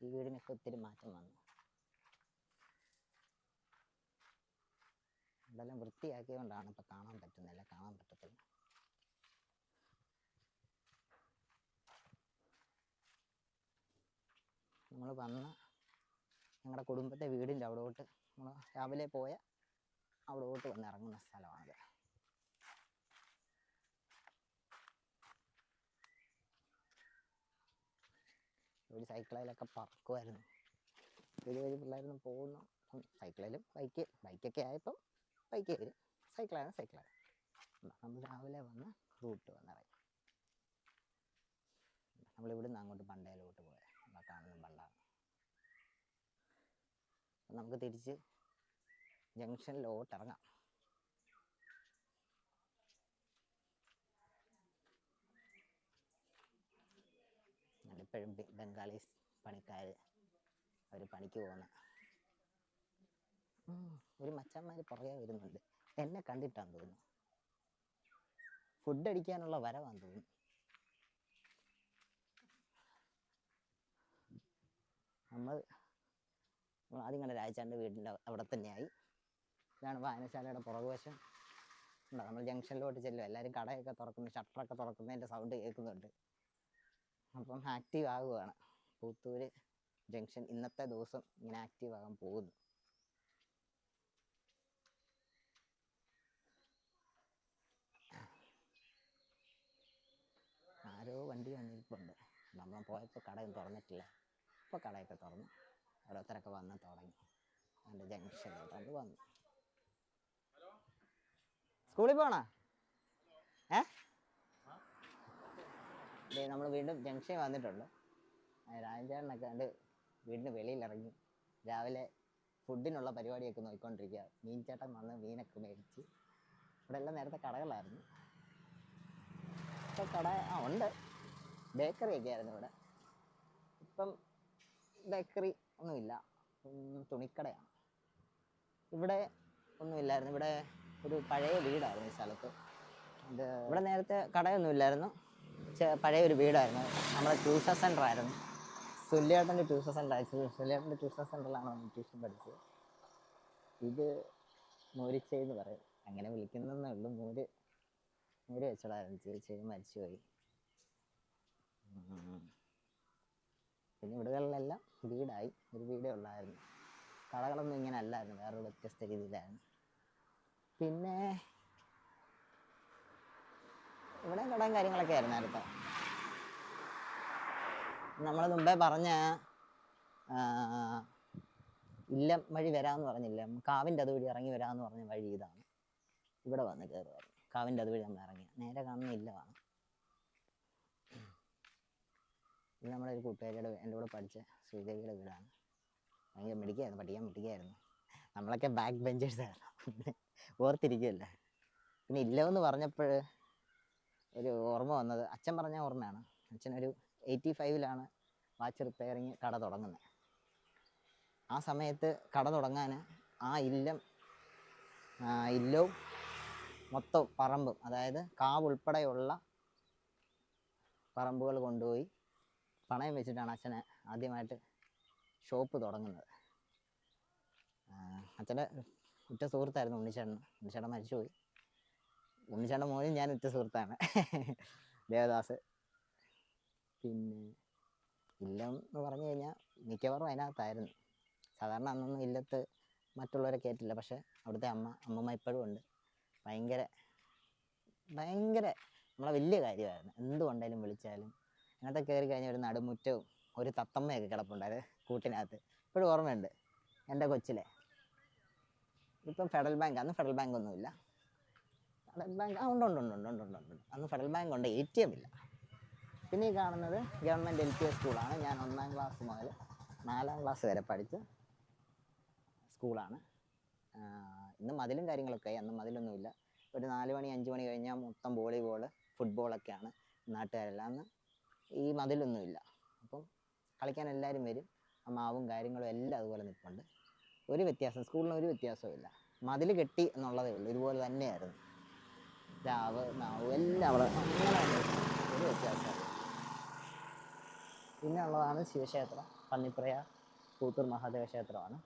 ഈ വീടിനൊക്കെ ഒത്തിരി മാറ്റം വന്നു. ഇതെല്ലാം വൃത്തിയാക്കിയതുകൊണ്ടാണ് ഇപ്പം കാണാൻ പറ്റുന്നില്ല, കാണാൻ പറ്റത്തില്ല. നമ്മൾ വന്ന ഞങ്ങളുടെ കുടുംബത്തെ വീടിൻ്റെ അവിടോട്ട് നമ്മൾ രാവിലെ പോയ അവിടോട്ട് വന്ന് ഇറങ്ങുന്ന സ്ഥലമാണിത്. ഒരു സൈക്കിളിലൊക്കെ പറക്കുമായിരുന്നു. ഒരു പിള്ളേരൊന്നും പോകുന്നു. സൈക്കിളിലും ബൈക്കൊക്കെ ആയപ്പം ബൈക്ക് വരും, സൈക്കിളാണ് സൈക്കിളാണ്. നമ്മൾ രാവിലെ വന്ന് റൂട്ട് വന്നിറങ്ങി. നമ്മളിവിടുന്ന് അങ്ങോട്ട് ബണ്ടയിലോട്ട് പോയാൽ നമ്മൾ കാണുന്ന ബണ്ടാണ്. നമുക്ക് തിരിച്ച് ജംഗ്ഷനിലോട്ട് ഇറങ്ങാം. ഇപ്പോഴും ബംഗാളീസ് പണിക്കാർ അവർ പണിക്ക് പോകുന്ന ഒരു മച്ചന്മാർ പുറകെ വരുന്നുണ്ട്. എന്നെ കണ്ടിട്ടാന്ന് തോന്നുന്നു, ഫുഡ് അടിക്കാനുള്ള വരവാന്ന് തോന്നുന്നു. നമ്മൾ ആദ്യം കണ്ട രാജാൻ്റെ വീടിൻ്റെ അവിടെ തന്നെയായി. ഇതാണ് വായനശാലയുടെ പുറകുവശം. നമ്മൾ ജംഗ്ഷനിലോട്ട് ചെല്ലും, എല്ലാവരും കടയൊക്കെ തുറക്കുന്നു, ഷട്ടറൊക്കെ തുറക്കുന്നതിൻ്റെ സൗണ്ട് കേൾക്കുന്നുണ്ട്. അപ്പം ആക്റ്റീവ് ആകുകയാണ് പുത്തൂർ ജംഗ്ഷൻ. ഇന്നത്തെ ദിവസം ഇങ്ങനെ ആക്റ്റീവ് ആകാൻ പോകുന്നു. ആരോ വണ്ടി വന്നിരിപ്പുണ്ട്. നമ്മൾ പോയപ്പോൾ കടയൊന്നും തുറന്നിട്ടില്ല, ഇപ്പോൾ കടയൊക്കെ തുറന്നു, ഓരോരുത്തരൊക്കെ വന്ന് തുടങ്ങി. അതിൻ്റെ ജംഗ്ഷനിലോട്ട് വന്നു. സ്കൂളിൽ പോണോ? നമ്മൾ വീണ്ടും ജംഗ്ഷൻ വന്നിട്ടുണ്ട്. രാജചേട്ടനൊക്കെ കണ്ട് വീടിന് വെളിയിലിറങ്ങി രാവിലെ ഫുഡിനുള്ള പരിപാടിയൊക്കെ നോക്കിക്കൊണ്ടിരിക്കുക. മീൻ ചേട്ടൻ വന്ന് മീനൊക്കെ മേടിച്ച്. ഇവിടെ എല്ലാം നേരത്തെ കടകളായിരുന്നു. ഇപ്പോൾ കട ഉണ്ട്, ബേക്കറിയൊക്കെ ആയിരുന്നു ഇവിടെ. ഇപ്പം ബേക്കറി ഒന്നുമില്ല, തുണിക്കടയാണ്. ഇവിടെ ഒന്നുമില്ലായിരുന്നു. ഇവിടെ ഒരു പഴയ വീടായിരുന്നു ഈ സ്ഥലത്ത്. ഇവിടെ നേരത്തെ കടയൊന്നുമില്ലായിരുന്നു, പഴയ ഒരു വീടായിരുന്നു. നമ്മുടെ ട്യൂഷൻ സെൻ്റർ ആയിരുന്നു. സുല്യേട്ടൻ്റെ ട്യൂഷൻ സെൻ്റർ ആയിരുന്നു. സുല്യേട്ടൻ്റെ ട്യൂഷൻ സെൻ്ററിലാണ് നമ്മൾ ട്യൂഷൻ പഠിച്ചത്. ഇത് മോരിച്ചെന്ന് പറയും, അങ്ങനെ വിളിക്കുന്നതേ ഉള്ളൂ. മോര് വെച്ചടായിരുന്നു. ചേച്ചി മരിച്ചുപോയി. പിന്നെ ഇവിടുകളിലെല്ലാം വീടായി. ഒരു വീടേ ഉള്ളായിരുന്നു. കടകളൊന്നും ഇങ്ങനെ അല്ലായിരുന്നു, വേറൊരു വ്യത്യസ്ത രീതിയിലായിരുന്നു. പിന്നെ ഇവിടെ കടയും കാര്യങ്ങളൊക്കെ ആയിരുന്നു നേരത്തെ. നമ്മൾ മുമ്പേ പറഞ്ഞ ഇല്ലം വഴി വരാമെന്ന് പറഞ്ഞില്ല, കാവിൻ്റെ അതുവഴി ഇറങ്ങി വരാമെന്ന് പറഞ്ഞ വഴി ഇതാണ്. ഇവിടെ വന്ന് കയറുമായിരുന്നു. കാവിൻ്റെ അതുവഴി നമ്മൾ ഇറങ്ങി നേരെ കാണുന്ന ഇല്ലമാണ്. ഇത് നമ്മുടെ ഒരു കൂട്ടുകാരിയുടെ, എൻ്റെ കൂടെ പഠിച്ച ശ്രീദേവിയുടെ വീടാണ്. ഭയങ്കര മിടിക്കായിരുന്നു, പഠിക്കാൻ മിടിക്കായിരുന്നു. നമ്മളൊക്കെ ബാക്ക് ബെഞ്ചേഴ്സായിരുന്നു, ഓർത്തിരിക്കുമല്ലേ. പിന്നെ ഇല്ലമെന്ന് പറഞ്ഞപ്പോൾ ഒരു ഓർമ്മ വന്നത്, അച്ഛൻ പറഞ്ഞ ഓർമ്മയാണ്. അച്ഛനൊരു 85-ലാണ് വാച്ച് റിപ്പയറിങ് കട തുടങ്ങുന്നത്. ആ സമയത്ത് കട തുടങ്ങാൻ ആ ഇല്ലവും മൊത്തം പറമ്പും, അതായത് കാവ് ഉൾപ്പെടെയുള്ള പറമ്പുകൾ കൊണ്ടുപോയി പണയം വെച്ചിട്ടാണ് അച്ഛനെ ആദ്യമായിട്ട് ഷോപ്പ് തുടങ്ങുന്നത്. അച്ഛൻ്റെ ഉറ്റ സുഹൃത്തായിരുന്നു ഉണ്ണിച്ചേട്ടൻ. ഉണ്ണിച്ചേട്ടൻ മരിച്ചുപോയി. ഉണ്ണിച്ചേട്ടൻ്റെ മോനും ഞാൻ ഉറ്റ സുഹൃത്താണ്, ദേവദാസ്. പിന്നെ ഇല്ലം എന്ന് പറഞ്ഞു കഴിഞ്ഞാൽ മിക്കവാറും അതിനകത്തായിരുന്നു. സാധാരണ അന്നൊന്നും ഇല്ലത്ത് മറ്റുള്ളവരെ കയറ്റില്ല. പക്ഷേ അവിടുത്തെ അമ്മമ്മ ഇപ്പോഴും ഉണ്ട്. ഭയങ്കര നമ്മളെ വലിയ കാര്യമായിരുന്നു. എന്തുകൊണ്ടായാലും വിളിച്ചാലും അതിനകത്ത് കയറി കഴിഞ്ഞാൽ ഒരു നടുമുറ്റവും ഒരു തത്തമ്മയൊക്കെ കിടപ്പുണ്ടായത് കൂട്ടിനകത്ത്. ഇപ്പോഴും ഓർമ്മയുണ്ട് എൻ്റെ കൊച്ചിലെ. ഇപ്പം ഫെഡറൽ ബാങ്ക്, അന്ന് ഫെഡറൽ ബാങ്ക് ഒന്നുമില്ല. ഫെഡറൽ ബാങ്ക് ഉണ്ട്. അന്ന് ഫെഡറൽ ബാങ്ക് ഉണ്ട്, ATM ഇല്ല. പിന്നെ ഈ കാണുന്നത് ഗവൺമെൻറ് LPS സ്കൂളാണ്. ഞാൻ 1ാം ക്ലാസ് മുതൽ 4ാം ക്ലാസ് വരെ പഠിച്ച സ്കൂളാണ്. ഇന്ന് മതിലും കാര്യങ്ങളൊക്കെ ആയി, അന്ന് മതിലൊന്നുമില്ല. ഒരു 4 മണി 5 മണി കഴിഞ്ഞാൽ മൊത്തം വോളിബോൾ ഫുട്ബോളൊക്കെയാണ് നാട്ടുകാരെല്ലാം. അന്ന് ഈ മതിലൊന്നുമില്ല. അപ്പം കളിക്കാൻ എല്ലാവരും വരും. ആ മാവും കാര്യങ്ങളും എല്ലാം അതുപോലെ നിൽപ്പുണ്ട്. ഒരു വ്യത്യാസം, സ്കൂളിന് ഒരു വ്യത്യാസവും ഇല്ല. മതിൽ കെട്ടി എന്നുള്ളതേ ഉള്ളൂ, ഇതുപോലെ തന്നെയായിരുന്നു. രാവ് മാവ് എല്ലാം അവിടെ അങ്ങനെ ഒരു വ്യത്യാസമാണ്. പിന്നെ ഉള്ളതാണ് ശിവക്ഷേത്രം, പന്നിപ്രയ കൂത്തൂർ മഹാദേവ ക്ഷേത്രമാണ്.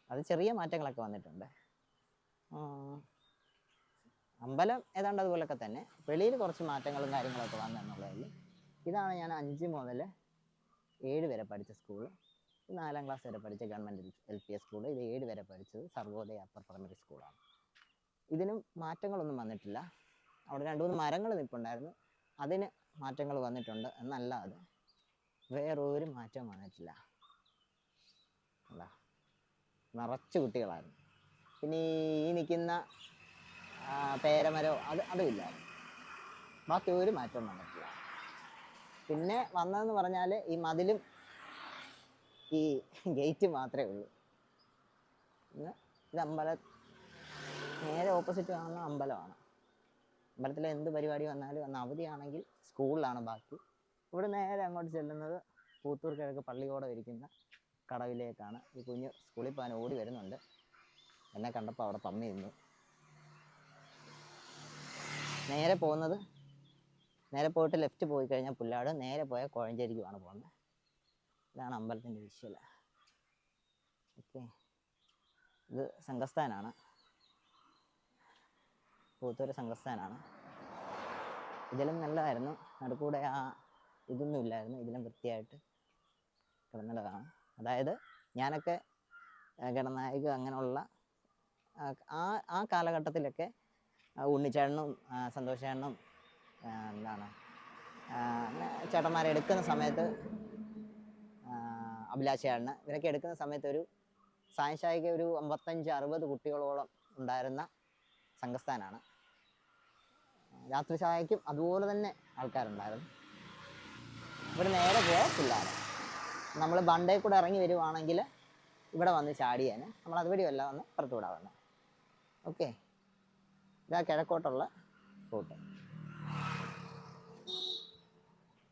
അത് ചെറിയ മാറ്റങ്ങളൊക്കെ വന്നിട്ടുണ്ട്. അമ്പലം ഏതാണ്ട് അതുപോലൊക്കെ തന്നെ, വെളിയിൽ കുറച്ച് മാറ്റങ്ങളും കാര്യങ്ങളൊക്കെ വന്നെന്നുള്ളതേ. ഇതാണ് ഞാൻ 5 മുതൽ 7 വരെ പഠിച്ച സ്കൂൾ. 4ാം ക്ലാസ് വരെ പഠിച്ച ഗവൺമെൻറ് LPS സ്കൂൾ. ഇത് 7 വരെ പഠിച്ചത് സർവോദയ അപ്പർ പ്രൈമറി സ്കൂളാണ്. ഇതിനും മാറ്റങ്ങളൊന്നും വന്നിട്ടില്ല. അവിടെ 2-3 മരങ്ങൾ നിൽപ്പുണ്ടായിരുന്നു, അതിന് മാറ്റങ്ങൾ വന്നിട്ടുണ്ട് എന്നല്ലാതെ വേറൊരു മാറ്റം വന്നിട്ടില്ല. അല്ല, നിറച്ച് കുട്ടികളായിരുന്നു. പിന്നെ ഈ നിൽക്കുന്ന പേരമരോ അതുമില്ല. ബാക്കി ഒരു മാറ്റവും വന്നിട്ടില്ല. പിന്നെ വന്നതെന്ന് പറഞ്ഞാൽ ഈ മതിലും ഈ ഗേറ്റ് മാത്രമേ ഉള്ളൂ. പിന്നെ ഇത് നേരെ ഓപ്പോസിറ്റ് കാണുന്ന അമ്പലമാണ്. അമ്പലത്തിൽ എന്ത് പരിപാടി വന്നാലും അന്ന് അവധിയാണെങ്കിൽ സ്കൂളിലാണ് ബാക്കി. ഇവിടെ നേരെ അങ്ങോട്ട് ചെല്ലുന്നത് പൂത്തൂർ കിഴക്ക് പള്ളിയോടെ ഇരിക്കുന്ന കടവിലേക്കാണ്. ഈ കുഞ്ഞ് സ്കൂളിൽ പോകാൻ ഓടി വരുന്നുണ്ട്. എന്നെ കണ്ടപ്പോൾ അവിടെ പമ്മി നിന്നു. നേരെ പോയിട്ട് ലെഫ്റ്റ് പോയി കഴിഞ്ഞാൽ പുല്ലാട്, നേരെ പോയാൽ കോഴഞ്ചേരിക്കുമാണ് പോകുന്നത്. ഇതാണ് അമ്പലത്തിൻ്റെ വിഷ്വൽ. ഓക്കെ, ഇത് സംഘസ്ഥാനാണ്, പൂത്തൂർ സംഘസ്ഥാനാണ്. ഇതിലും നല്ലതായിരുന്നു. നടുക്കൂടെ ഇതൊന്നും ഇല്ലായിരുന്നു. ഇതിലും വൃത്തിയായിട്ട് കിടന്നിടതാണ്. അതായത് ഞാനൊക്കെ ഗണനായക അങ്ങനെയുള്ള ആ കാലഘട്ടത്തിലൊക്കെ ഉണ്ണിച്ചേട്ടനും സന്തോഷ് ചേട്ടനും ചേട്ടന്മാരെ എടുക്കുന്ന സമയത്ത്, അഭിലാഷ് ചേട്ടന് ഇവരൊക്കെ എടുക്കുന്ന സമയത്ത് ഒരു സായശായിക്ക് ഒരു 55-60 കുട്ടികളോളം ഉണ്ടായിരുന്ന സംഘസ്ഥാനാണ്. രാത്രി ചായക്കും അതുപോലെ തന്നെ ആൾക്കാരുണ്ടായിരുന്നു. ഇവിടെ നേരെ പോയ പിള്ളേർ നമ്മൾ ബണ്ടേ കൂടെ ഇറങ്ങി വരുവാണെങ്കിൽ ഇവിടെ വന്ന് ചാടിയാൽ നമ്മൾ അതുവഴിയല്ല വന്ന് പുറത്തു വിടാൻ വന്നത്. ഓക്കെ, ഇതാ കിഴക്കോട്ടുള്ള റൂട്ട്.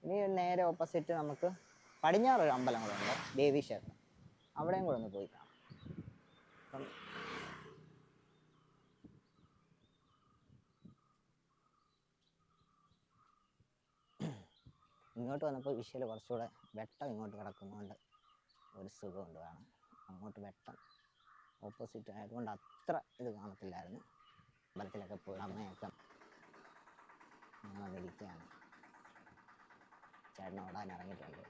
ഇനി നേരെ ഓപ്പോസിറ്റ് നമുക്ക് പടിഞ്ഞാറൊരു അമ്പലങ്ങളുണ്ട്, ദേവീക്ഷേത്രം. അവിടെയും കൂടെ ഒന്ന് പോയി കാണാം. അപ്പം ഇങ്ങോട്ട് വന്നപ്പോൾ വിഷ്വൽ കുറച്ചുകൂടെ വെട്ടം ഇങ്ങോട്ട് കിടക്കുന്നതുകൊണ്ട് ഒരു സുഖമുണ്ട് കാണാൻ. അങ്ങോട്ട് വെട്ടം ഓപ്പോസിറ്റ് ആയതുകൊണ്ട് അത്ര ഇത് കാണത്തില്ലായിരുന്നു. അമ്പലത്തിലൊക്കെ പോയി അമ്മയൊക്കെ വന്നിരിക്കുകയാണ്. ചേട്ടൻ ഓടാൻ ഇറങ്ങിയിട്ടുണ്ട്.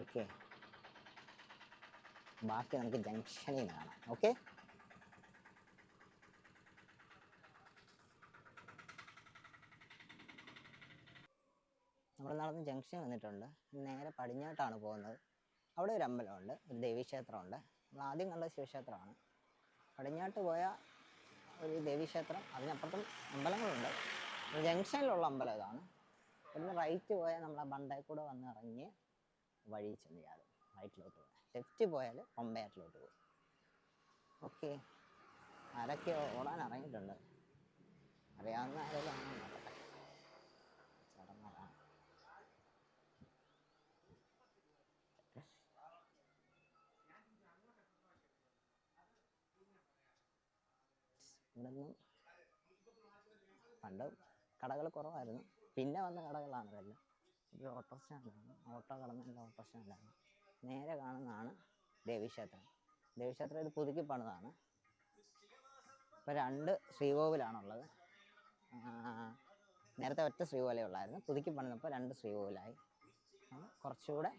ഓക്കെ, ബാക്കി നമുക്ക് ജംഗ്ഷനിൽ നിന്ന് കാണാം. ഓക്കെ, നമ്മൾ നടന്ന് ജംഗ്ഷൻ വന്നിട്ടുണ്ട്. നേരെ പടിഞ്ഞാട്ടാണ് പോകുന്നത്. അവിടെ ഒരു അമ്പലമുണ്ട്, ഒരു ദേവീക്ഷേത്രമുണ്ട്. നമ്മൾ ആദ്യം കണ്ട ശിവക്ഷേത്രമാണ്. പടിഞ്ഞാട്ട് പോയ ഒരു ദേവീക്ഷേത്രം, അതിനപ്പുറത്തും അമ്പലങ്ങളുണ്ട്. ജംഗ്ഷനിലുള്ള അമ്പലം ഇതാണ്. ഇവിടുന്ന് റൈറ്റ് പോയാൽ നമ്മൾ ആ ബണ്ടേ കൂടെ വന്ന് ഇറങ്ങി വഴി ചെന്നിയാൽ റൈറ്റിലോട്ട് പോകാം. ലെഫ്റ്റ് പോയാൽ പമ്പയാറ്റിലോട്ട് പോകും. ഓക്കെ, ആരൊക്കെ ഓടാൻ ഇറങ്ങിയിട്ടുണ്ട്? അറിയാവുന്ന ആരെല്ലാം നോക്കട്ടെ. ചടങ്ങാണ്. ഇവിടെ നിന്നും പണ്ട് കടകൾ കുറവായിരുന്നു, പിന്നെ വന്ന കടകളാണ് ഇതെല്ലാം. ഒരു ഓട്ടോ സ്റ്റാൻഡാണ്, ഓട്ടോ കടന്നല്ല ഓട്ടോ സ്റ്റാൻഡാണ്. നേരെ കാണുന്നതാണ് ദേവീക്ഷേത്രം. ദേവീക്ഷേത്രം ഇത് പുതുക്കി പണിതാണ്. ഇപ്പോൾ 2 ശ്രീകോവിലാണുള്ളത്. നേരത്തെ ഒറ്റ ശ്രീകോവിലേ ഉള്ളായിരുന്നു. പുതുക്കി പണിതപ്പോൾ 2 ശ്രീകോവിലായി. കുറച്ചുകൂടെ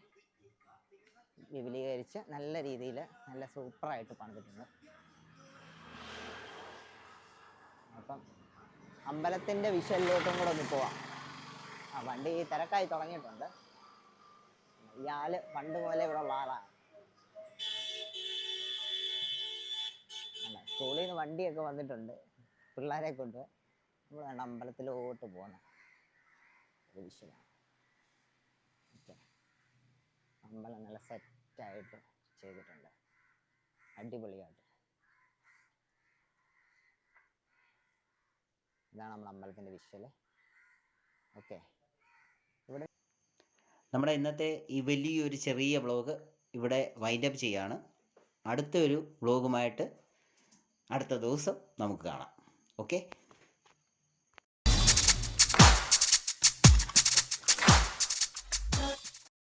വിപുലീകരിച്ച് നല്ല രീതിയിൽ നല്ല സൂപ്പറായിട്ട് പണിതിട്ടുണ്ട്. അപ്പം അമ്പലത്തിൻ്റെ വിഷ്വലിലോട്ടും കൂടെ ഒന്ന് പോവാം. വണ്ടി തിരക്കായി തുടങ്ങിയിട്ടുണ്ട്. ഇയാൾ പണ്ട് പോലെ ഇവിടെ ഉള്ള ആളാണ്. അല്ല, സ്കൂളിൽ നിന്ന് വണ്ടിയൊക്കെ വന്നിട്ടുണ്ട് പിള്ളേരെ കൊണ്ട്. നമ്മൾ വേണ്ട അമ്പലത്തിലോട്ട് പോകുന്ന ഒരു വിഷ്വലാണ്. ഓക്കെ, അമ്പലം നല്ല സെറ്റായിട്ട് ചെയ്തിട്ടുണ്ട്, അടിപൊളിയായിട്ട്. ഇതാണ് നമ്മുടെ അമ്പലത്തിൻ്റെ വിഷ്വല്. ഓക്കെ, ഇവിടെ നമ്മുടെ ഇന്നത്തെ ഈ വലിയൊരു ചെറിയ വ്ളോഗ് ഇവിടെ വൈൻഡപ്പ് ചെയ്യാണ്. അടുത്തൊരു വ്ളോഗുമായിട്ട് അടുത്ത ദിവസം നമുക്ക് കാണാം. ഓക്കെ.